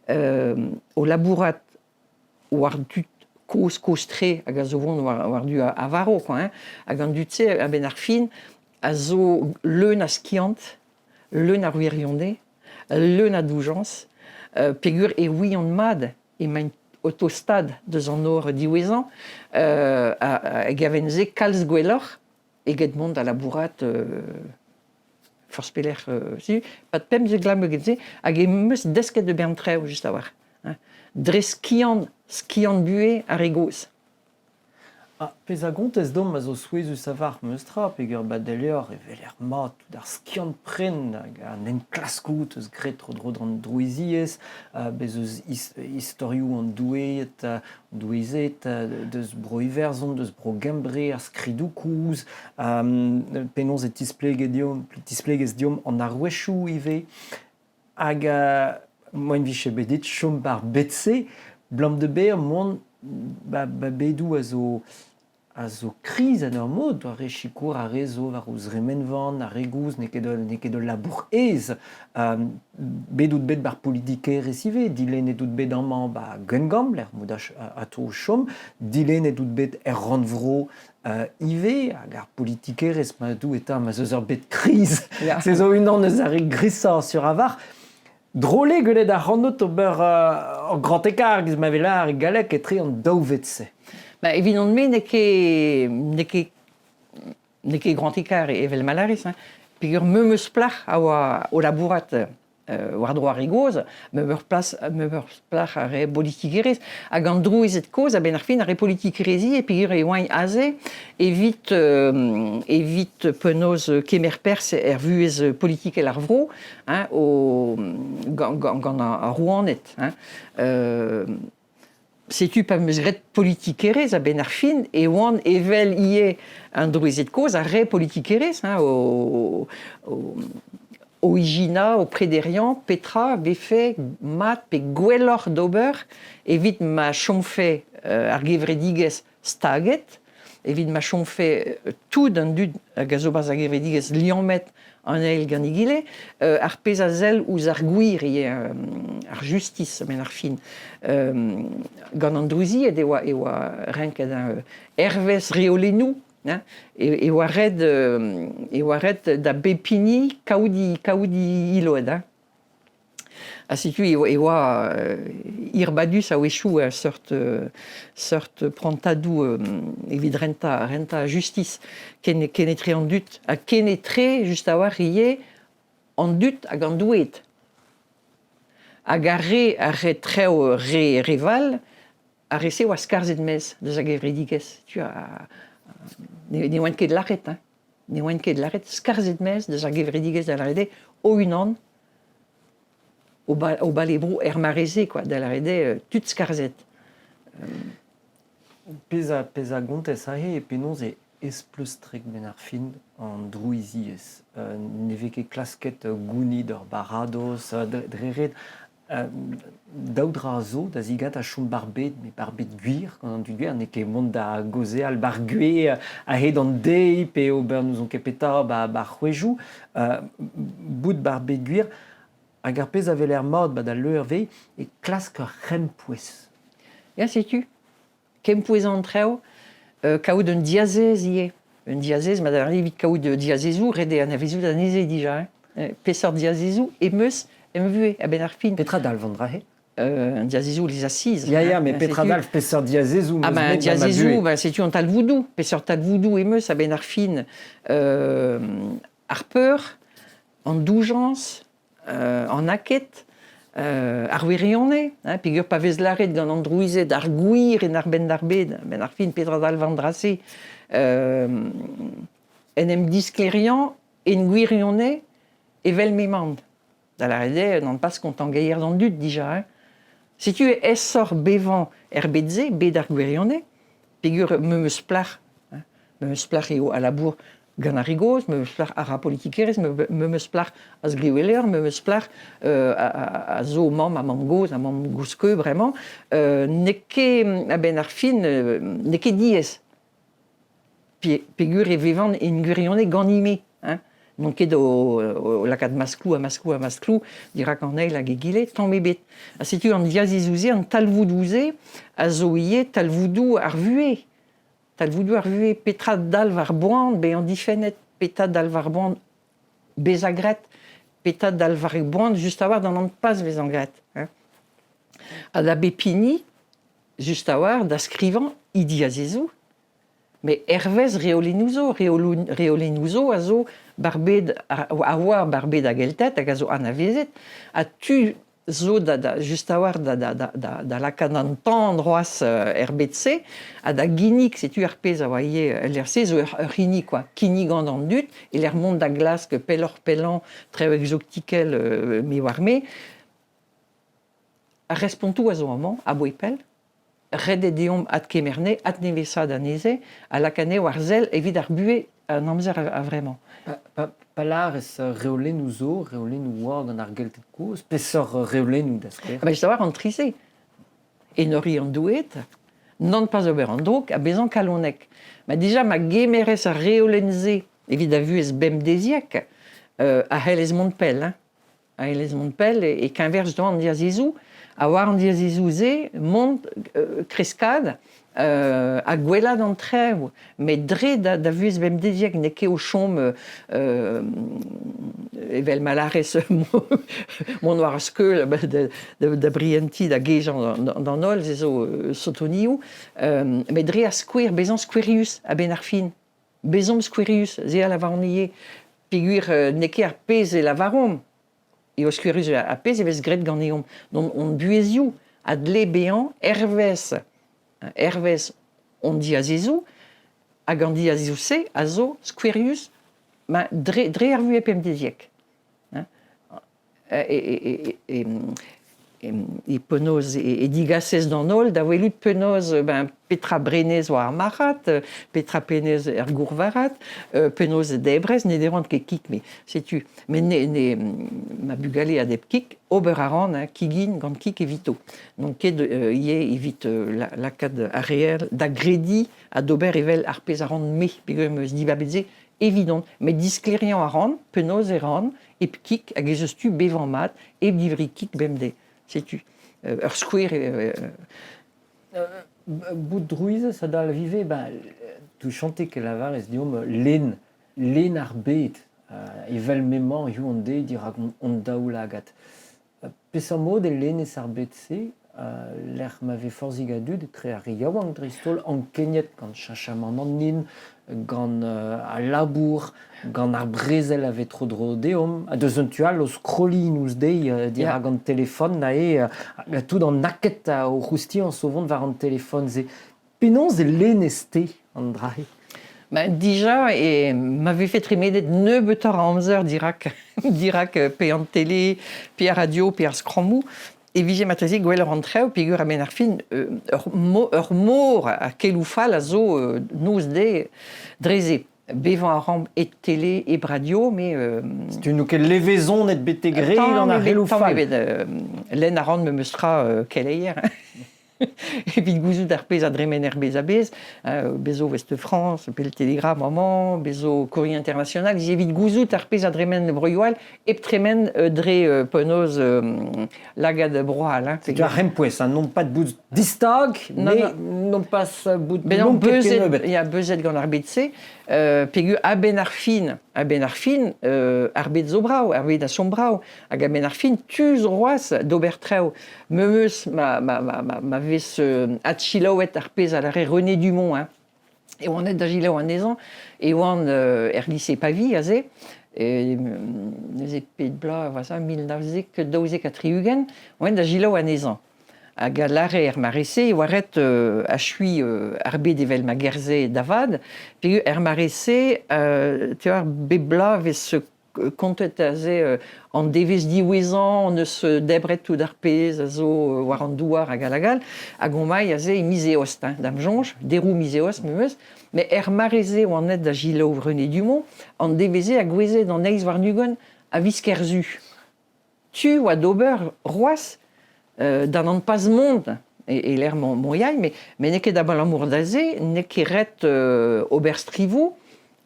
[SPEAKER 2] o labourat war dut koz tre hag a zo vont war du a varo, quoi, hein. Hag an dut se a ben ar fin a zo leun a skiant, leun a ruerionde, leun a doujans, pegur e oui an mad e mañ autostad deus an nor diwezan, a gavenze kalz gwelloc'h, eget mont a labourat forspeler, si, pat pemzegla meugeze, hag e meus desket de bern treo just a war. Dre skiant bue ar egoz.
[SPEAKER 1] Pez a gontez dom a zo souezus a var meustra, pegur badelior evel er mat tout ar skiant pren hag an enklaskout eus gret tro dran drouiziez, bez eus historioù an douet, douezet, deus bro iverzon, deus bro gembre ar skridou kouz, penonz e tisplegez diom an arwechou ive, hag moen viche bedit chom bar betse, blam de ber mon bedou a zo kriz an ur mod, doa re chikour a rezo war ouz remenvan, a regouz, ne ket de labour ez, bedout bet bar politike resive, dilen edout bet an man gengam, l'er modach a to chom, dilen edout bet ranvro ive, hag ar politike res ma dou eta ma zeus ur bet kriz, se zo unan eus ar grisa sur avar. Drole gwelet ar ranot ober an grand ekar giz ma velar e galek etre an daouvetse.
[SPEAKER 2] Évidemment, ne ket neke grand écart evel malaris, peogwir memeus plach a oa o labourat war droa rigoz, memeus plach a re politikerez, hag an drouezet koz a ben ar fin a re politikerezi e peogwir e oañ aze evit penaos kemer pers vuez politikel ar vro, gant a rouanet. Setu pa meus gret politikerez a ben ar fin e oan evel ie an drouezet koz a re politikerez o Igina, o Prédérian, Petra, Befe, Mat, pe gwelloc'h d'ober, evit ma chomfe ar gevredigez staget, evit ma chomfe tout an dud a gazobaz ar gevredigez liamet an eil gant igile, ar pez a zel ouz ar gwir ar justice men ar fin. Gant an drouzi ed e oa renket Hervez reolennoù, e oa red da bepini kaoudi iloed. A setu e oa irbadus a wechou a sort prantadou evit renta justice kenetre an dut, a kenetre just a war ie an dut hag an douet. Hag a re treo reval a rese oa skarzet mez deus a gevredigez. Tu ne oant ket lac'het, ne oant ket lac'het, skarzet mez deus ar gevredigez da larede o unan o balebro mareze, quoi, da larede tud skarzet.
[SPEAKER 1] Pez a gontez a he e penaos e esplestrek ben ar fin an drouiziez. Ne vez ket klasket gounid ur barados, dreret. Daoudra zo da zigat a chom barbet, me barbet gwir, gant an dud gwir, ne ket mont da goze al bar gwir a hed an dei, pe ober nous on ket peta bar c'hwejou, bout barbet gwir, hag ar pez avel er mod da leur vei, e klask ur rempouez.
[SPEAKER 2] Ya, setu, kempouez an treo, kaout un diazez ie. Un diazez, ma da evit kaout diazezou, rede an avezou da neze dija. Pesor diazezou, e meus emvue a ben ar fin.
[SPEAKER 1] Petra dal vandra he?
[SPEAKER 2] Un diazezou les assises.
[SPEAKER 1] Ya, mais petra dal pesor diazezou.
[SPEAKER 2] Ah ben diazezou, setu an talvoudou. Pesor talvoudou e meus a ben ar fin ar peur, an doujans, an aket, ar wirionne, peogwir pa vez laret gant an drouizet ar gwir en ar ben d'arbed, ben ar fin petra dal vandrase, en em disklerian en gwirionne evel memand. Da larede, n'an pas kontant geier d'an dud dija. Setu essor bevan betze, bet ar gwirionne, peogwir memeus plach eo a labour gant ar rigoz, memeus plach ar a politikerez, memeus plach a zgriweler, memeus plach a zo mam a mam goz, a mam gouzke, bremañ, neke a ben ar fin, neke diez. Peogwir e vevan en gwirionne gant ime. Non ket o lakad masklou a masklou, dirak an eil hag egile, tamm ebet. A setu an diazezouze, an talvoudouze, a zo ie talvoudou ar vue. Talvoudou ar vue, petra dal var boan, be an difennet, petra dal var boan bez agret, petra dal var boan just a war d'an an pas bez an gret. A da bepini, just a war, da skrivan, i diazezou, me Hervez reolennoù zo a zo barbed a war barbed a geltet hag a zo anavezet, a tu zo just a war da lakad an tan droaz betse, a da ginik, setu ar pez a oa ie lerse, zo ur hini, quoi, kini gant an dut, e l'er mont da glask pellan treo exotikel me war me, a respontou a zo amañ, a boepel, red deomp at kemerne, at nevesa da neze, a lakane war zel evit ar bue an amzer a vremañ.
[SPEAKER 1] Palar ez reolennoù zo, reolennoù oar gant ar geltet koz, pesor reolennoù da skler.
[SPEAKER 2] Just a war an trize. En hori an douet, non pas ober an drog, a bezan kalonek. Ma dija ma gemerez a reolenze, evit a vuez bem deziek, a helez montpel. A helez montpel e kenverj doan an diazezou, a war an diazezouze, mont kreskad, a gwellad an treo, met dre da vuez bem deziek, ne ket o chom evel malarez mon war skeul da brienti da gejan d'an olz ezo sotonioù, met dre a skouer bezan skouerius a ben ar fin. Bezom squirius, zea la varnie, pigur neke ar pez e la varom. Et oscurus a pez eves gret ganeom. Donc on bueziou, adle béant, herves, on dit azezou, agandi azezou se, azo, squirius, ma dre ervu epem deziek. Et penaos et digasses dans nol, d'avelut penaos petra brenez war marat, petra penez gourvarat, penaos debrez, nederant ke kik, mais sais-tu, mais ma bugalé a deb kik, oberaran, kigin, gant kik evito. Donc, évite la cad aréel, d'agredi, à dober evel arpez aran me, bigem zdibabeze, évident, mais disclériant aran, penaos eran, et kik, a gezestu bevan mat, et divri kik bemde. Sais-tu, ur square
[SPEAKER 1] bout de druise, ça doit le vivre, tu chantais que la var es diom len ar bet, evel memant yuonde dira on daoulagat. Pesamo de len es ar bet se, l'air m'avait forzigadud et très riawang dristol en kenyet quand chachaman en nin, gant a labour, gant ar brezel avait trop de rodeum, a deus un tual os croli nous dei dira gant téléphone na tout dans naket au rousti en sauvant var an téléphone ze penons e lenesté an drai.
[SPEAKER 2] Déjà, et m'avait fait trimer ne betor à 11h dirac payant télé, puis radio, puis scromou. Et vigé matrazi gwell rentreu pigur a benarfin ur mor a keloufal a zo nous de dreze bevan a ramp et télé et radio mais
[SPEAKER 1] tu nous quelle levaison net betegré dans a keloufal
[SPEAKER 2] len a rand me meustra keleier et puis gouzou d'arpez a dremen herbez a bez bezo West-France, pel Télégramme maman, bezo Courrier International, j'ai vite gouzou d'arpez a dremen broyoual et tremen dre penaos lagad broal. Hein,
[SPEAKER 1] tu as rempoues, non pas de bout distag, mais non pas bout de
[SPEAKER 2] long il y a beuzet gant arbetse, pégu a benarfin, arbet zo brau, arbet a son brau, hag a benarfin tuz roas d'obertreu, memeus ma ves atchilaouet arpez a l'arrêt René Dumont, hein. Et on est d'agilaou an ezan, et on lycée Pavie, aze, les épées de blas, voilà, 1924, on est d'agilaou an ezan. Hag a l'arrêt marese, waret a chui arbet devel ma gerze davad, puis marese, tu vois, bebla ves kontet aze an devez diwezan, on se debret tout d'arpez, azo war an douar hag a lagal, hag on mai aze miseost, hein, dam jonge, derou miseost, memeus, mais marese ou an et da Gilao René Dumont, an deveze a gweze d'an eiz war nugon a viskerzu. Tu oa d'ober roas, d'an an pas monde, et l'air mon yaï, mais n'est que d'abord l'amour d'azé, n'est qu'eret oberstrivou,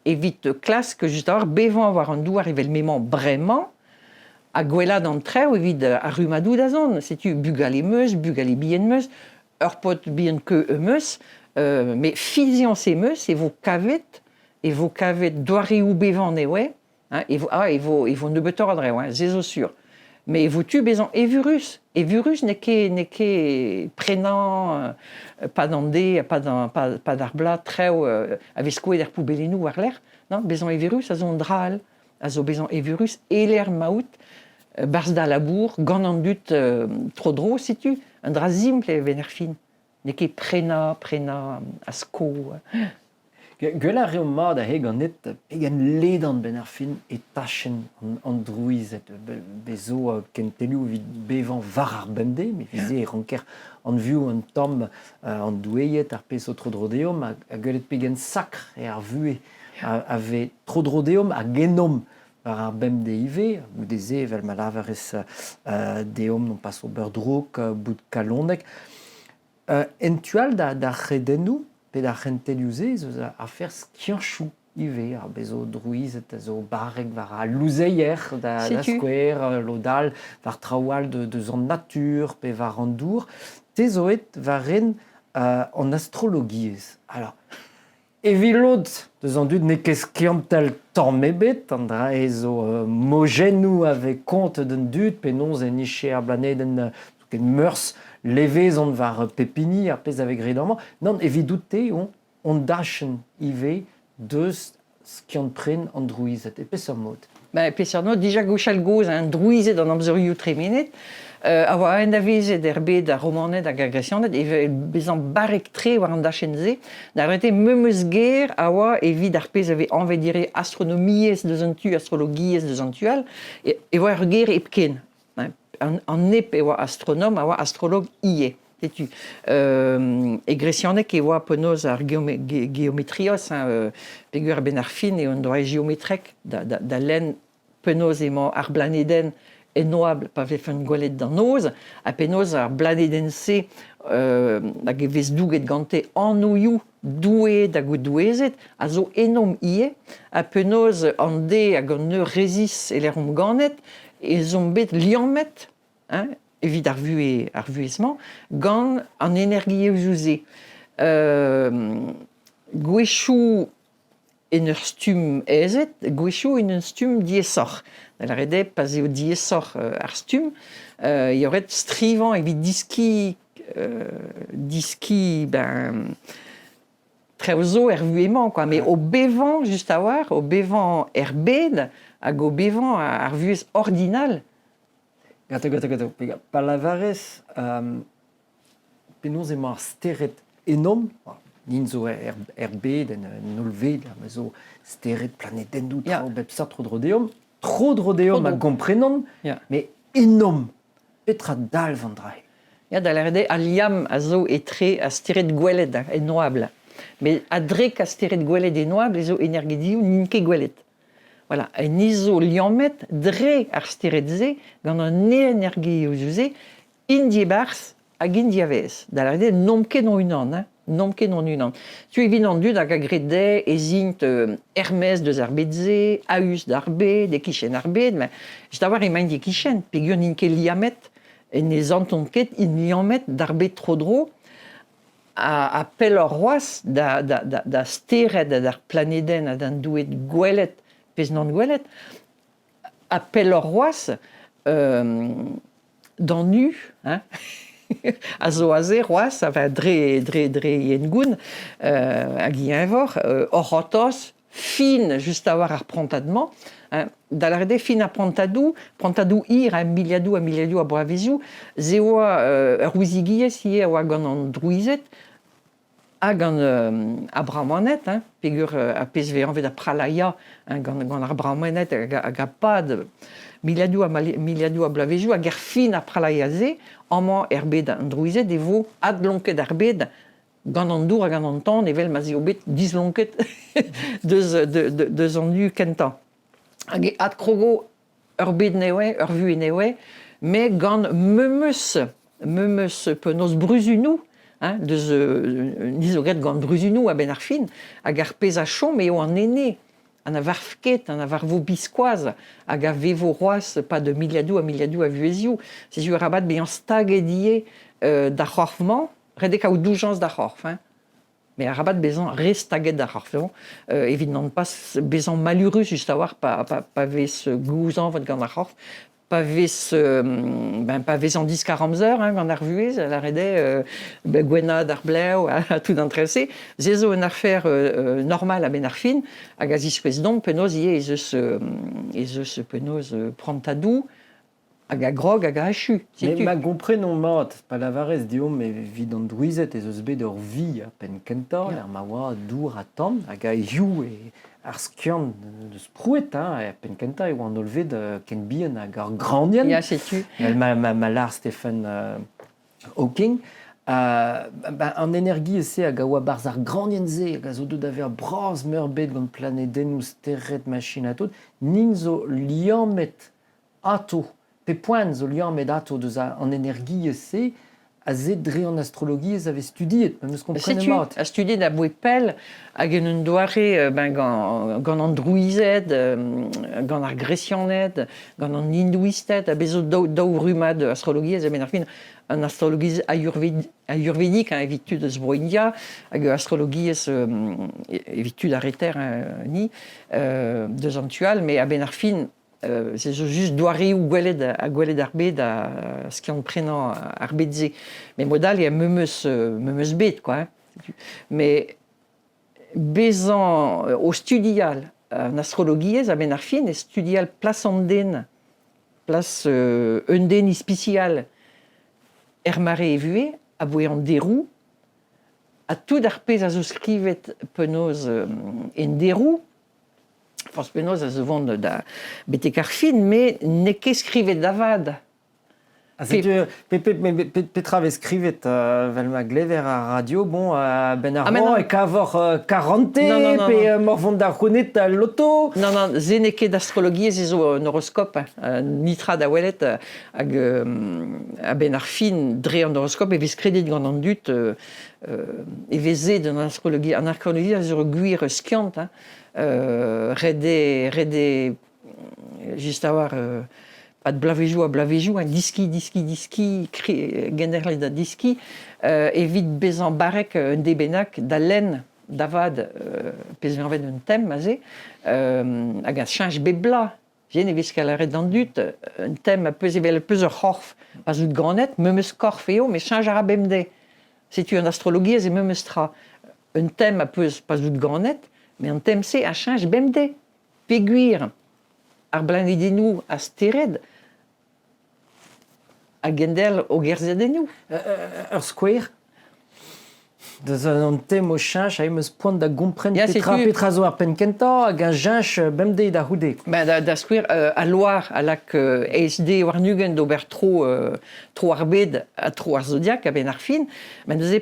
[SPEAKER 2] et vite classe que juste alors bevan avoir un douar evel memant vraiment a gwella d'entreu evit a rumadou d'azon, sais-tu, bugal meus, bugal bien meus, ur pot bien que meus, mais fizian se meus et vos cavet doaré ou bevan ne ouais, hein, et vos ne betor adre, ouais, zezo sûr. Mais vous tu besoin et virus n'est que prenant pas d'andé pas d'arbla très avec quoi d'air poubelle nous voir l'air non besoin et virus à zone dral à zo besoin et virus et l'air maout bars da labour ganandut trop drôle si tu un drazim les venerfin n'est que prena asco
[SPEAKER 1] Gwella reomma da heg an net egen ledan ben ar fin e tachen an druizet bezo kentelou vid bevan var ar bemde, me vize ranker an viou an tom an doueiet ar pez o trodrodeum a gwelet pegen sakr e ar vue ave trodrodeum a genom var ar bemde ive, ou deze vel ma lavarez deom non pas o berdrouk, bout kalonek. Entual da redenou, pe da c'henteliouzez eus a faire skianchou ive ar bezo druizet a zo barrek var a louzeier da square lodal var traoal de zon natur pe var an dour te zoet varen en astrologiez. Alors, evilod deus an dud ne ket skiantel tamm ebet an dra ezo mogenou ave kont d'un dud pe nonz en ische ar blaneden ken meurs levez on var pepini ar pez avec redamment non evidout te on dachen ive deus skiant pren an druizet, e peseurt mod.
[SPEAKER 2] Peseurt déjà gauchal goz un druizet an amzorioù tremenet, a oa un avezet bet a romanet hag a gresionet, e bezan barek tre war an dachenze, da rete memeus ger a oa evit ar pez ave anvet dire astronomiez deus an tu, astrologiez deus an tual, e oa ur ger epken. An ep e oa astronom, a oa astrolog ie. Tu e gresionek e oa penaos ar geometrios, pegur ben ar fin e on doa geometrek da len penaos emañ ar blaneden enoable pa vef un gwelet d'an noz, a penaos ar blaneden se hag e vez douget gante anouioù douet hag o douezet, a zo enom ie, a penaos an de hag an eur rezis e l'erom ganet, e zon bet liammet, evit ar vuezman, gant an energie ouzouze. Gwechou en ur stum ezet, gwechou en un stum diesoc'h. Da rede pas eo diesoc'h ar stum, yoret strivan evit diski traozo er vuement, quoi. Mais au bevan, just a war, au bevan er bed, hag au bevan ar vuez ordinal.
[SPEAKER 1] Gato. Palavarez, penaos emañ ar steret enom, n'inzo bed en olved, ma zo steret planedennoù trao bep sa tro drodeom a gomprenon, mais enom, petra dal van drai.
[SPEAKER 2] Ya, da l'erde a liam a zo etre a steret gwelet enoable. Mais a drek a steret gwelet enoable, e zo energedioù n'inke gwelet. Voilà, en izo liammet dre ar steret-se gant an energie ouzouze indiebars hag indiavez. Da l'erde nomket non unan, nomket non unan. Tu evit an dud hag a grede ezint Hermès deus ar bedze, Aus d'ar bed, e kichen ar bed, mais just a war emaint e kichen, pegur n'inke liammet, en ez anton ket in liammet d'ar bed tro-dro, a pel ur roaz da steret d'ar planeden a d'an douet gwelet pez nan gwelet, a pel ur roaz d'an nu, a zo a ze roaz, a va dre yen goun, hag yen vor, ur rotoz, fin just a war ar prantadman, da l'erde fin a prantadou ir a miliadou a boavezioù, ze oa ur ouizigiez ie a oa gant an druizet, hag an abramanet, pegur a pez ve anvet a pralaia gant ar abramanet hag a pad miliadou a blavezioù hag er fin a pralaia ze, amañ er bed an druizet e vo adlonket ar bed gant an dour hag an an tan evel ma zeo bet dizlonket deus an nu kentan. Hag e ad krogo ur bed newe, ur vuez newe, me gant memeus penaos bruzunou, deus nizogret gant bruzunou a ben ar fin, hag ar pez a chom eo an ene, an a varfket, an a varvo biskoaz, hag a vevo roaz pa de miliadou a vuezioù. Seizioù arabat bezañ staget ie da c'horfman, redek a o doujans da c'horf. Mais arabat bezañ restaget da c'horf. Evit n'an pas bezañ malurus just a war pa vez gouzan vod gant ar c'horf, pa vez an diskar amzer gant ar vuez, la rede gwenad ar blew a tout d'antrese. Ze zo un afer normal a ben ar fin, hag a ziskwez don penaos ie ez eus penaos prantadou, hag a grog hag a hachu.
[SPEAKER 1] Mais ma gomprenon mat, Palavarez deom evit an druizet ez eus bet ur vi a pen kentan, er ma oa dour a tamm, hag a ioù ar skiant deus prouet, a pen kentan e oa an olved ken bihan hag ar grandien.
[SPEAKER 2] Ya, setu.
[SPEAKER 1] Ma lar Stephen Hawking. An energie ese hag a oa barz ar grandien ze, hag a zo deud aver braz meur bet gant planedennoù steret machin a tot, nin zo liammet ato, pe poan zo liammet ato deus an energie ese, a zet dre an astrologie ez ave studiet, ma meus komprene mat.
[SPEAKER 2] A studiet a boe pel, hag en un doare gant an druizet, gant ar gresionet, gant an hindouistet, a bezo daou rumad astrologie ez a ben ar fin, an astrologie ayurvédique, evit tud eus bro India, hag astrologie evit tud ar eter ni, deus an tual, me a ben ar fin, c'est juste doareoù gwelet ar bed a skiant prenañ ar bedze. Mais modal e memeus bet, quoi. Mais bezan au studial en astrologie, a ben ar fin, e studial place an den, place un den ispicial mare e vue, a voe an derou, a tout ar pez a zo skrivet penaos en derou, force penaos a zo vont da betek ar fin, me ne ket skrivet davad.
[SPEAKER 1] Petra avait skrivet vel glever a radio, bon, ben ar
[SPEAKER 2] non.
[SPEAKER 1] e kavor 40 pe morvont da c'hounet a loto.
[SPEAKER 2] Non, ze ne ket d'astrologie, ze zo un horoscope, nitra da welet hag a ben ar fin dre an horoscope, e vez kredet gant an dut, e vez zed an astrologie a zo gwir skiant, rede just a war pas de blavejou a blavejou, diski, generle da diski, evit bezan barek un debenak da len davad pez vet un tem, maze, hag a chanj bebla. Jen e vez kalaret an dut, un tem a peus evel peus ur c'horf, pas out granet, memeus korf eo, me chanj a ra bemde. Setu an astrologie, ze memeus tra. Un tem a peus pas out granet, me un tem se a chanj bemde. Peguir ar blanedennoù a stered, a gendel o gerzedennoù.
[SPEAKER 1] Ur square deus an tem o chanj a emeus poant da gompren petra zo ar penkenta hag a chanj bemde da houde.
[SPEAKER 2] Da square a loar a lak SD war nugen d'ober tro ar bed a tro ar zodiak a ben ar fin, men deus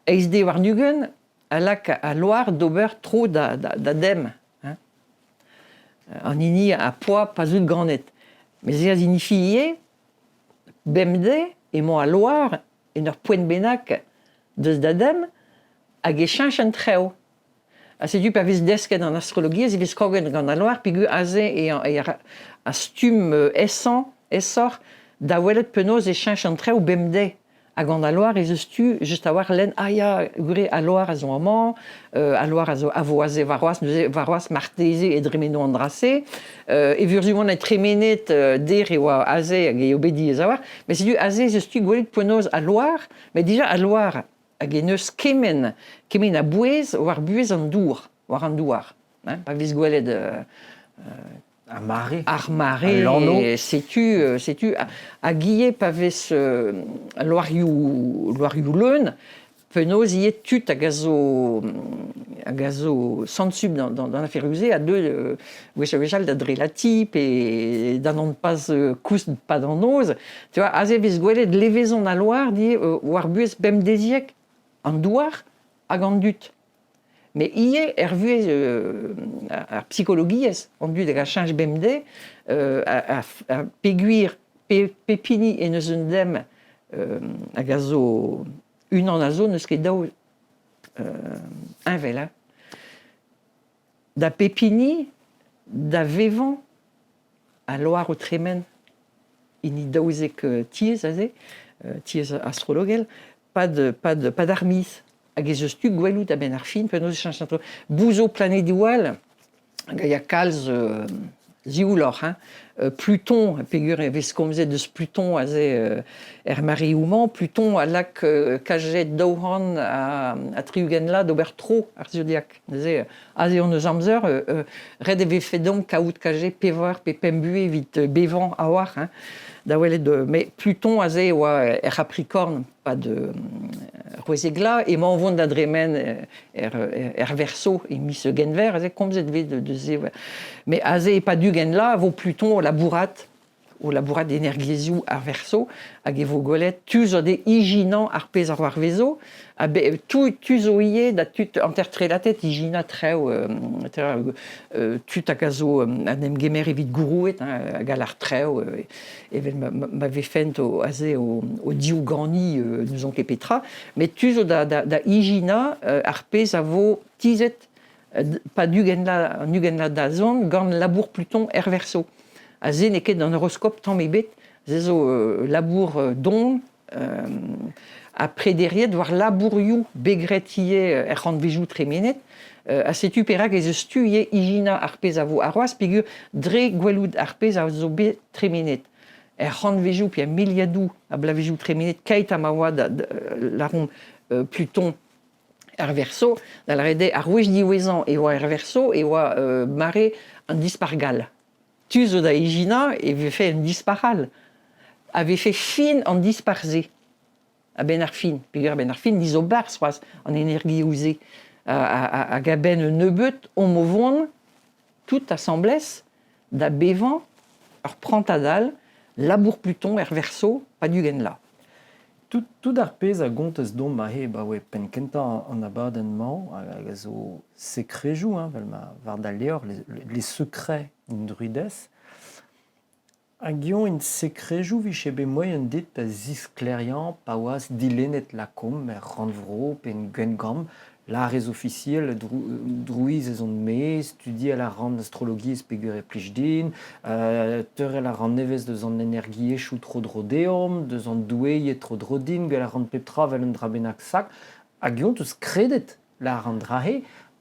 [SPEAKER 2] SD war nugen a lak a loar d'ober tro da dem. An ini a poa pas out granet. Mais ze a zinifiye bemde e mo a loar en ur poent benak deus da dem hag e chanj an treo. A setu pa vez desket an astrologie, ze vez kroget gant a loar, pigu aze e a stum essor da welet penaos e chanj an treo bemde. Hag an a loar e zeus tu just a war len gure a loar a zo amañ, a loar a zo a voaze varoaz marteze e dremeno an drase, e vurzumon e tremenet der e oa aze hag e obedi ez a war, me setu aze zeus tu gwelet penaos a loar, me dija a loar hag e neus kemen a bouez war buez an dour, war an douar. Pa vez gwelet
[SPEAKER 1] Ar mare.
[SPEAKER 2] Ar mare, setu a guie pa vez loarioù leun, penaos iet tut hag a zo santub dans la feruze a deux wechal da dre la tip et da non pas koust pas dans noz. Tu vois, aze vez gwelet levezon a loar di war buez bem deziek an douar hag an dut. Mais ie vuez ar psychologiez an dut hag a chanj bemde a peguir pepini en eus un dem hag a zo unan a zo neus ket daou invel. Da pepini, da vevan a loar o tremen ini daouzek tiez aze, tiez astrologel, pa d'armiz. Hag ez eus tu gwelout a ben ar fin, penaos e chanj an bouzo planedioual, hag a ya kalz zioulor, Pluton, pegur e vez komzet deus Pluton a ze mare ouman, Pluton a lak kajet daouran a triugen la d'ober tro ar zodiak. Ze a ze an eus amzer, red e vez fedon kaout kajet pevar pe pembue vit bevan a war, da welet mais Pluton a ze oa Capricorne, pas de roezegla, e ma vont da dremen Verseau e mis genver, a ze komzet vez de ze. Mais a ze e pa du gen la, vo Pluton o labourat d'energiezioù ar Verseau, hag e vo gwelet tu zo de ijinan ar pez ar war vezo, tu zo ie da tut intertrelatet ijina treo, tut hag a zo an em gemer evit gourouet, hag al ar treo, evel ma ve fent a ze o diou gani neus on ket petra, mais tu zo da ijina ar pez a vo tizet pa nugen la da zon gant labour Pluton Verseau. A ze ne ket d'an horoscope tamm ebet, ze zo labour don, après derrière war labourioù begret ie c'hant tremenet, a setu perak ez eus tu ie ijina ar pez a vo aroaz, pegur dre gwelout ar pez a zo bet tremenet. C'hant vejou pe a miliadou a blavejou tremenet, kait a ma oa laron Pluton verso, dans la rede, ar wech diwezan e oa verso, e oa mare un dispargal. Tu zo da egina, e ve fait un disparal. Avait fait fin en disparzé. A ben ar fin. Pegur ben ar fin, dizo bar, soaz, en énergie ouzé. A gaben nebeut, on movon, tout assemblès, da bevan, ar prantadal, labour pluton, er verso, pas du gen là.
[SPEAKER 1] Tout ar pez a gontes dom ma he, ba oe pen kenta an abadennement, hag a zo sekrejou, vel ma var da leor, les secrets d'un druides. Hag ion in sekrejou viche be moyen dit pa zisklerian, pa oaz dilenet lakom, mer ranvro, pen gengam, la res officiel druiz ez on me, studi a la ran astrologie ez pegur e plichdin, teur a la ran nevez deus an energie chou tro drodeom, deus an douei et tro drodin, gel a ran peptra vel un drabenak sak, hag ion teus kredet la ran drahe,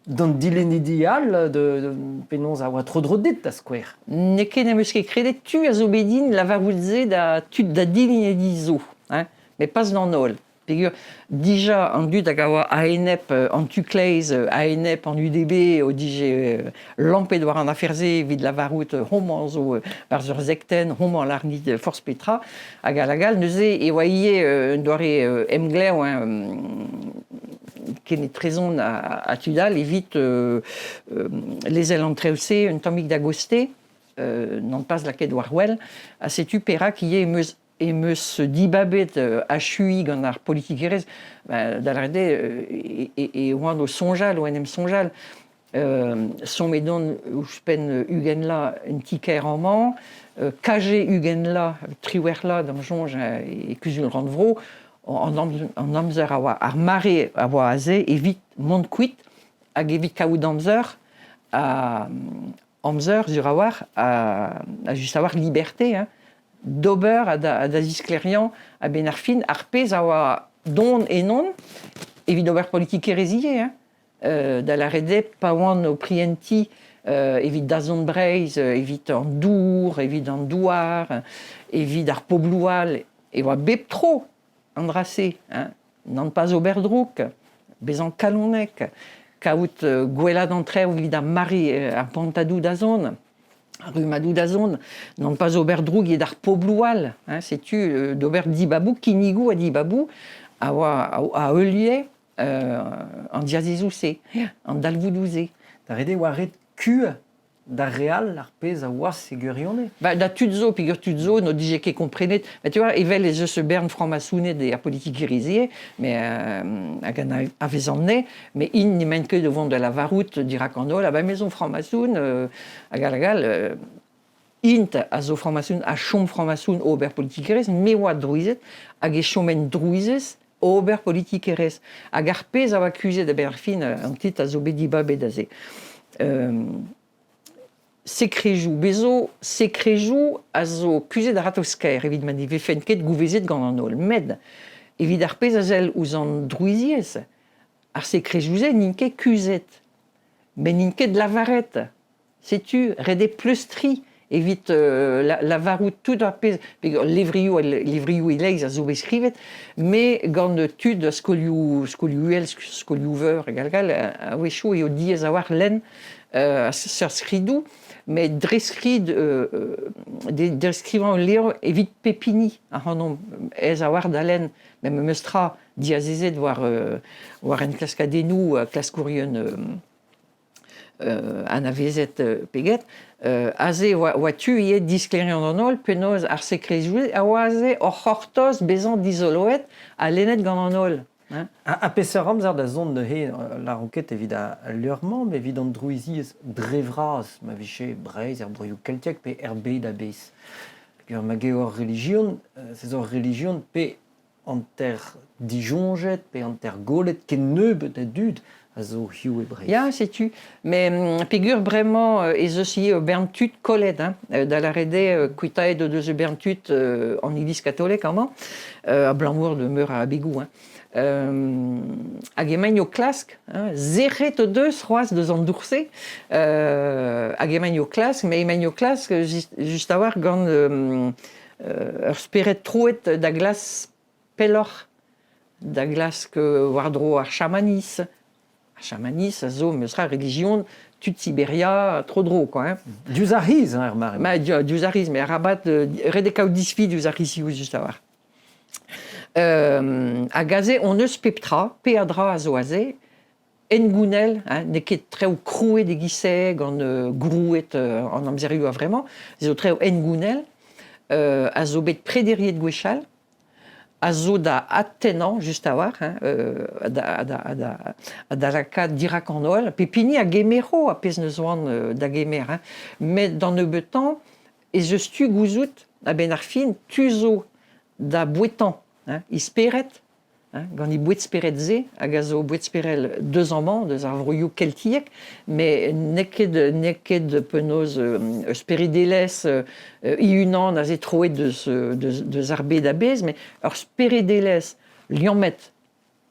[SPEAKER 1] dan dilen ideal de penons a oa tro drodit da skwer.
[SPEAKER 2] Ne ket nemeus ket kredet tu a zo bedin la varoudze da tud da dilin edizo, hein, mais pas dans nol. Pegur, dija an dud hag a oa aenep an tukleiz, aenep an UDB, o dije lampet war an aferze vid la varout homan zo bar ur zekten, homan l'arnit force petra, hag a lagal neuze e oa ie doare emgler oa ken e trezon a tudal evit les el an treuse un tammig d'agoste, n'an pas laket war wel, a setu pera ki e emeus dibabet achui gant ar politikerez, da la rede e oan o sonjal, o enem sonjal, son medon ouspen ugen la un tiker an man, kaje ugen la, triwer la d'an jonj e kuzul ranvro, an amzer a oa ar mare a oa aze evit mont kuit hag evit kaout amzer amzer sur a war a just a war liberté, hein. D'ober a da zisklerian a ben ar fin ar pez a oa don e non evit ober politikerezie, hein. Da la rede pa oan o prienti evit da zon breiz, evit an dour, evit an douar, evit ar pobloual, e oa bep tro andrase, hein, n'an pas oberdrouk, bezan kalonek, kaout gwella d'entreu evit a mari ar pantadou da zon, ar rumadou da zon, n'an pas oberdrouk et d'ar pobloual, hein, setu d'ober dibabou, kinigou a dibabou, a oa a eulier an diazezouze, an dalvoudouze.
[SPEAKER 1] Da rede oa ret ku da real ar pez a oa segurionet.
[SPEAKER 2] Bah, da tudzo, pigur tudzo, no dije ket komprenet. Mais tu vois, evel ez eus bern franc-masounet de ar politikerizie, mais hag an a vezan ne, mais in ne men ket devant de la varout dirak an ol, a ba maison franc-masoun, hag a lagal, int a zo franc-masoun, a chom franc-masoun o ober politikerez, me oa druizet, hag e chomen druizez, o ober politikerez. Hag ar pez a oa kuzet a ben ar fin, an tit a zo bediba bedaze. Sekrejou, bezo sekrejou a zo kuzet a ratosker, evit man e vefen ket gouvezet gant an ol. Med, evit ar pez a zel ouz an druiziez, ar sekrejouze n'in ket kuzet, men n'in ket lavaret. Setu, rede pleustri, evit la varout tout ar pez, levriou ileiz a zo beskrivet, me gant tud skolioù uel, skolioù veur, egal, a wechou eo diez a war len, sur skridou, mais dreskrid dreskrivan leo evit pepini a hanom ez a war d'alen, mais me meustra diazezet war en klaskadenou, klaskourien an avezet peget, aze oa tu ie disklerian an ol, penoz ar sekrejouet, a oa aze o c'hortoz bezan dizoloet a lennet gant an ol. Hein?
[SPEAKER 1] A peseur amzer da zon de he, la roket evit a leurman, mais evit an druiziez drevraz, ma viche breiz, broioù keltiek, pe bet a bez. Gur ma ge ur religion, c'est ur religion, pe an ter dijonjet, pe an ter golet, ken neubet a dud, a zo hiou e breiz.
[SPEAKER 2] Ya, setu. Mais pegur bremañ ez eus ie bern tud kollet, hein. Da la rede kuitaet o deus bern tud an iliz katolek amañ, a blanmour de meur a begou, hein. Hag emañ o klask, hein, zerret o deus c'hoaz deus an dourse, hag emañ o klask, me emañ o klask just a war gant ur speret troet da glas pelloc'h, da glas war dro ar chamaniz, chamanisme, a zo meus tra religion, toute Sibéria, trop drôle, quoi. Hein.
[SPEAKER 1] Du Zariz, hein, Hermar.
[SPEAKER 2] Mais du Zariz, mais à Rabat, redekao disfi du Zariz, juste à voir. A gazé, on eus peptra, peadra a zo a ze, en gounel, hein, ne ket treo crouet de giseg, en grouet, en amzerio a vraiment, zo treo en gounel, a zo bet prederiet gwechal, a zo da attenan, juste à voir, hein, da laka dirak an oel, pepini a gemero a pez neus oan da gemer, hein, mais dans ne betan, et je stu gouzout a ben ar fin, tu zo da bouetan, hein, isperet, hein, gant i bouet speret ze, hag a zo bouet sperel deus amant, deus ar vroioù keltiek, mais neked penaos speredelez iunan a ze troet deus ar bet a bez, mais ur speredelez liammet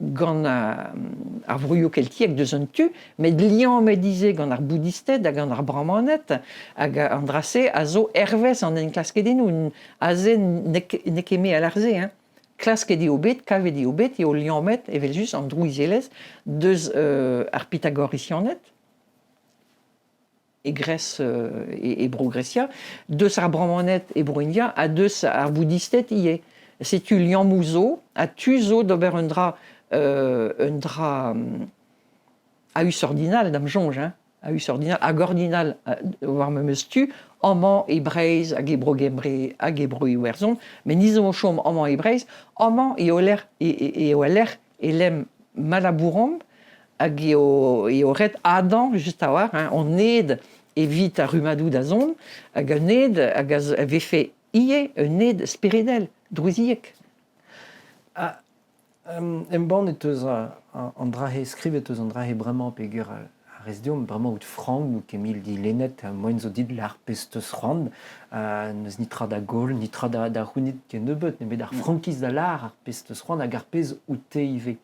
[SPEAKER 2] gant ar vroioù keltiek deus un tu, met liammet ize gant ar boudisted hag gant ar bramanet, hag an drase a zo hervez an en klaskedennoù, a ze nek eme al ar ze, hein. Klask edi obet, kav edi obet, eo liammet, evel just an drouizelez, deus ar Pythagoricianet, e Grèce e Brogrecia, deus ar bramanet e Broindia, a deus ar boudisted ie. Setu liammouzo, a tu zo d'ober un dra a us ordinal d'am jonge, hein, a us ordinal, hag ordinal war me meus tu, amant e breiz hag e brogembre hag e bro iwerzon, mais nizom o chom amant e breiz, amant eo l'air e lem malabouramb hag eo ret Adam, just a war, hein, on ned evit a rumadou da zon, hag a ned hag a vefe ie un ned speredel, drouziek.
[SPEAKER 1] Ban eteus an drahe skrivet eus an drahe bremañ pegur a resdiom bremañ out frank nou kemil di lennet moen zo dit l'ar pesteus rand neus nitra da gol, nitra da c'hounit ken nebeut, ne bet ar frankiz da l'ar ar pesteus rand hag ar pez out teive.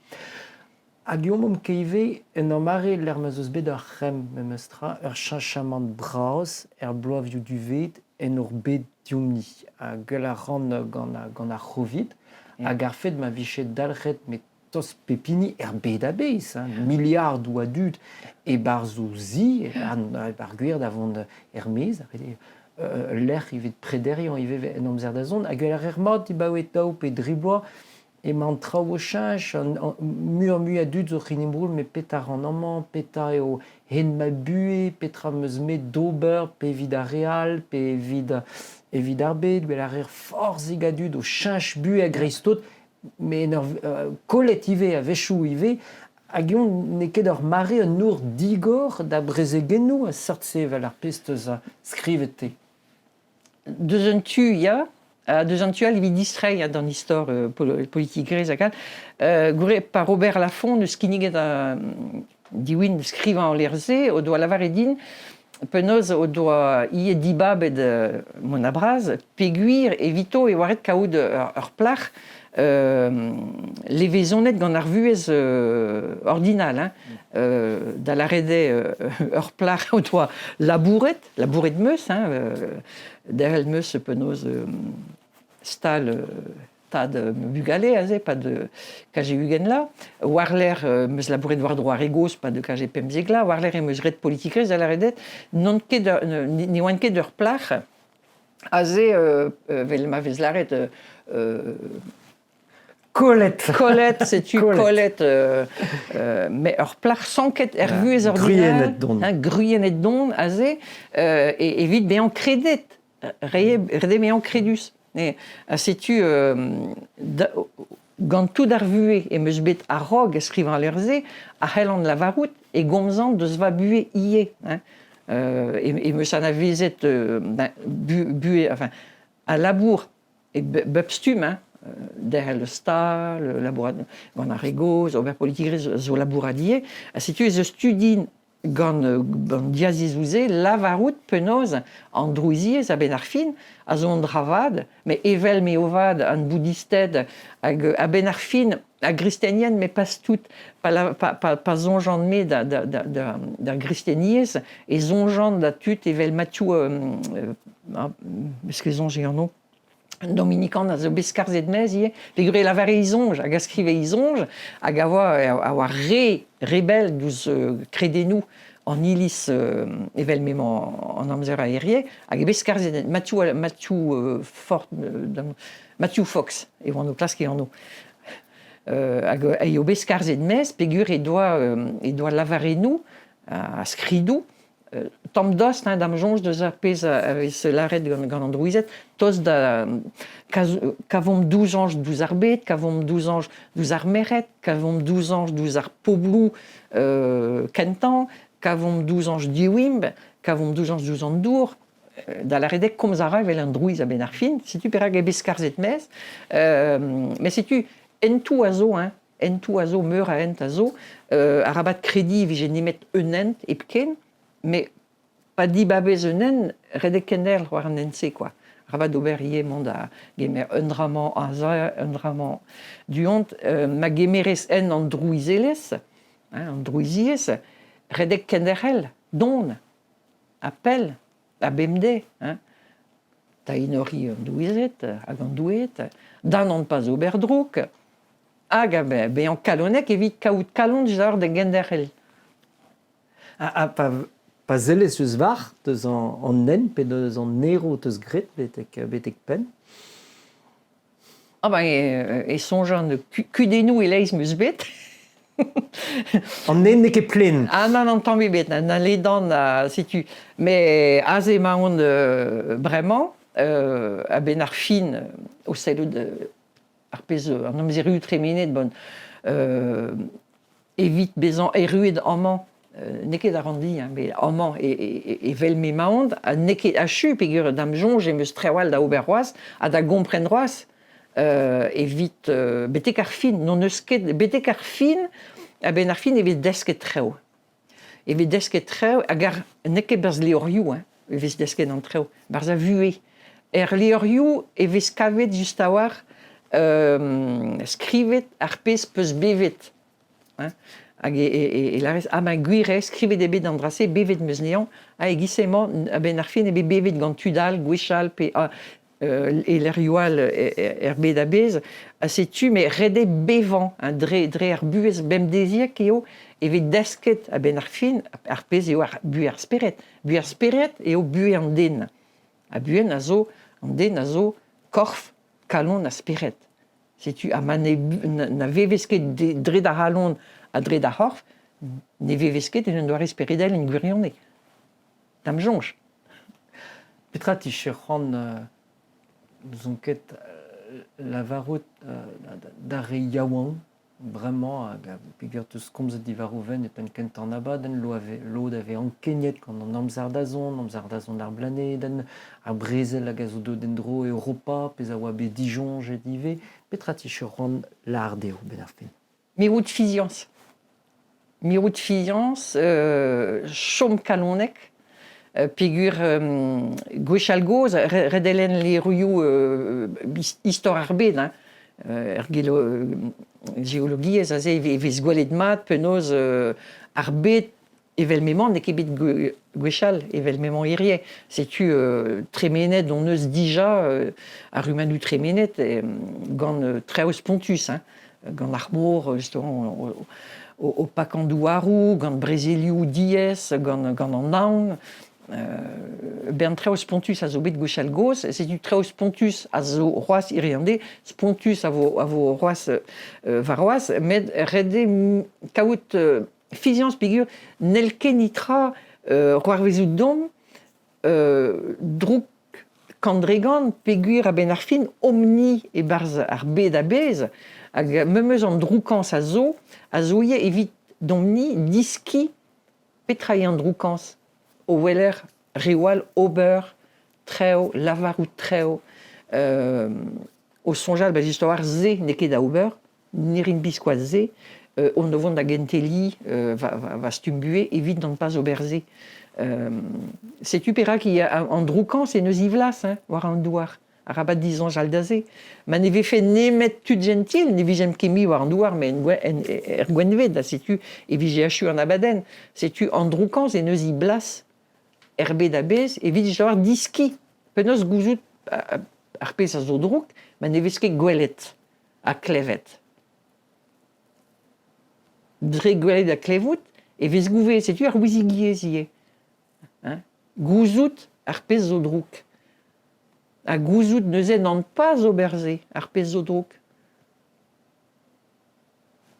[SPEAKER 1] Hag iomom keive en amare l'er meus eus bet ur c'hem memestra ur chachamant braus bloavioù duvet en ur bet diomni hag la rand gant ar c'hovid. Hag ar fet ma vichet dalc'het met tos pepini bet a bez, hein, milliard ou adut e bar zo zi, bar gwir davon Hermez, l'air ivet prederian ivet en amzer da zon, hag ar mat i baoe tao pe dribloa e man trao o chanj, mu adut zo c'hinimroul, me petar an amant, petar eo hen ma bue, petra meus met d'ober, pe vid a real, pe vid ar bet, bel ar forzig adut o chanj bue a greistot, mais kolet ive a vechou ive, hag eon ne ket ur mare un nour digor da brezegennou a sartse vel ar pesteus a skrivet.
[SPEAKER 2] Deus un tu ya, deus an tu al evit distrei dan istor politik grez akal, goure par Robert Laffont neus kinniget a diwin skrivañ an lerze, o doa lavar edin, penaos o doa ie dibabet mon abraz, peguir evito e waret kaout ur plach, levezonet gant ar vuez ordinal, hein. Da la rede ur plach o doa labouret meus, hein, derel meus penaos stal tad bugale a ze, pa de kaje ugen la, war l'air meus labouret war droa regos, pa de kaje pemzeg la, war l'air e meus ret politikrez da la redet, ne oan ket ur plach, a ze vel ma vez laret Colette, c'est-tu Colette, mais ur plach sanket vuez ordinal, gruyenet don, a ze, et vite bean kredet, rede bean kredus. C'est-tu gant tout ar vue e meus bet a rog skrivañ lerze, a c'hell an lavarout e gomzan deus va bue ie. Hein. Et meus an a vezet bue, enfin, a labour e bepstum, hein, derrière le sta, le laboratoire, gant ar regos, ober politikrez zo labouradier, setu ez eus studin gant diazizouze lavarout penaos an drouiziez a ben ar fin, a zo an dravad, me evel me ovad an boudisted hag a ben ar fin a gristenien, me pas tout, pa zonjant me da gristeniez, e zonjant da tut evel matiu, eske zonje an no, Dominican a zo beskarzet mez ie, figure la vare izonj, hag a skrive izonj, hag a oa rebel douz kredenou en ilis evel memant en amzer a erie, hag e beskarzet Matthew Fox, e oan o klask e anno. Hag eo beskarzet mez, pegur e doa lavare nou, a skridou, tamm dost dam jonj deus ar pez a vez laret gant an drouizet, tos da kavom 12 anj douz ar bet, kavom 12 anj douz ar meret, kavom 12 anj douz ar poblou kentan, kavom 12 anj diouimb, kavom 12 anj douz an dour, da la redek komz a ra evel an drouiz a ben ar fin, setu perak e beskarzet mez, mais setu entou a zo, entou a zo, meur a ent a zo, a rabat kredi vije nemet un ent epken, mais pas di babez un ent, redek kenel war an ent se, quoi. Rabat d'ober ie mont a gemer un dramant a za, un dramant du hont, ma gemerez en an drouizelez, an drouiziez, redek kenderel, don, appel, a bemde, ta inori an douizet, hag an douet, dan an pas ober drouk, hag a be an kalonek evit kaout kalon jar de genderel.
[SPEAKER 1] Pa zelez eus var, deus an nen, pe deus an nero teus gret, betek pen.
[SPEAKER 2] Ah ben, e sonjan kudenou e leiz meus bet.
[SPEAKER 1] An nen ne ket plen.
[SPEAKER 2] Ah nan an tamm bet, nan ledan, setu. Mais aze ma on bremañ, a ben ar fin, o sellout ar pez an amzeru tremenet, bon, evit bezan eruet amman, neket a randi, mais amman e vel me maond, a neket a chu, pegur dam jonj e meus trewal da oberroaz, a da gompren roaz, evit betek ar fin, non eus ket, betek ar fin, a ben ar fin evit desket treo. Evit desket treo, hag ar neket berz leorioù, evit desket an treo, berz a vue. Leorioù evit kavet just a war, skrivet ar pez peus bevet. Hag la rez, ma gwire, skrivet ebet an drase, bevet meus neon, e gisemañ, a ben ar fin ebet bevet gant tudal, gwechal, pe e lerioal bet a bez, a setu, me rede bevan, dre ar buez bemdeziek eo, evit desket a ben ar fin, ar pez eo ar bu ar speret. Bu ar speret eo bu an den. A buen a zo, an den a zo, korf, kalon a speret. Setu, a ma na vevesket dre da halon a dre da horf, ne vevesket en doare speredel en gwirionne. Dam jonj.
[SPEAKER 1] Petra ti chec'han nous ket lavarot d'are yaouan, vraiment, peogwir teus komzet divarouven e pen kent an abadenn, lo d'ave ankeniet gant an amzer da zon ar blanedenn, ar brezel hag a zo den dro Europa, pez a oa bet Dijon jet dive, petra ti chec'han l'ar deo ben ar fin.
[SPEAKER 2] Mirout fizians. Mirout fizians, chom kalonek, pegur gwechal goz, redelen leroioù istor ar bet, geologiez a ze evez gwelet mat, penaos ar bet evel memant, ne ket bet gwechal evel memant irie. Setu tremenet on eus dija ar humanou tremenet gant treouz pontus, gant ar mor, o pakandouarou, gant brezelioù diez, gant an naon, ben treouz pontus a zo bet gwechal goz, setu treouz pontus a zo roaz iriande, spontus a vo roaz varoaz, met rede kaout fizians pegur nelke nitra roarvezout dom drouk kandregan pegur a ben ar fin omni e barz ar bet a bez, hag memeus an droukans a zo ie evit domni diski petrae an droukans o weler rewal ober treo, lavarout treo, o sonjal just war ze neket da ober, nirin biskoaz ze, on ne vont da genteli va stumbue evit d'an pas ober ze. Setu perak an droukans e neus ivlas, war an douar. A rabat dizan jal da ze. Ma ne vefe nemet tud gentil, ne vijem kemi war an douar, mais gwenvet, da setu e vije achu an abaden. Setu an droukans e neus iblas, erbe da bez, evit just war diski. Penaos gouzout ar pezh a zo drouk, ma ne vez ket gwelet a klevet. Dre gwelet a klevout, e vez gouvet, setu ar ouizigiez ie. Gouzout ar pezh zo drouk. A gouzout neuze n'an pas oberze ar pezh zo drouk.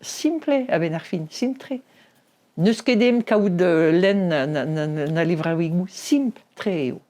[SPEAKER 2] Simple a ben ar fin, simple. Neus ket em kaout len na livraouigou, simple, tre eo.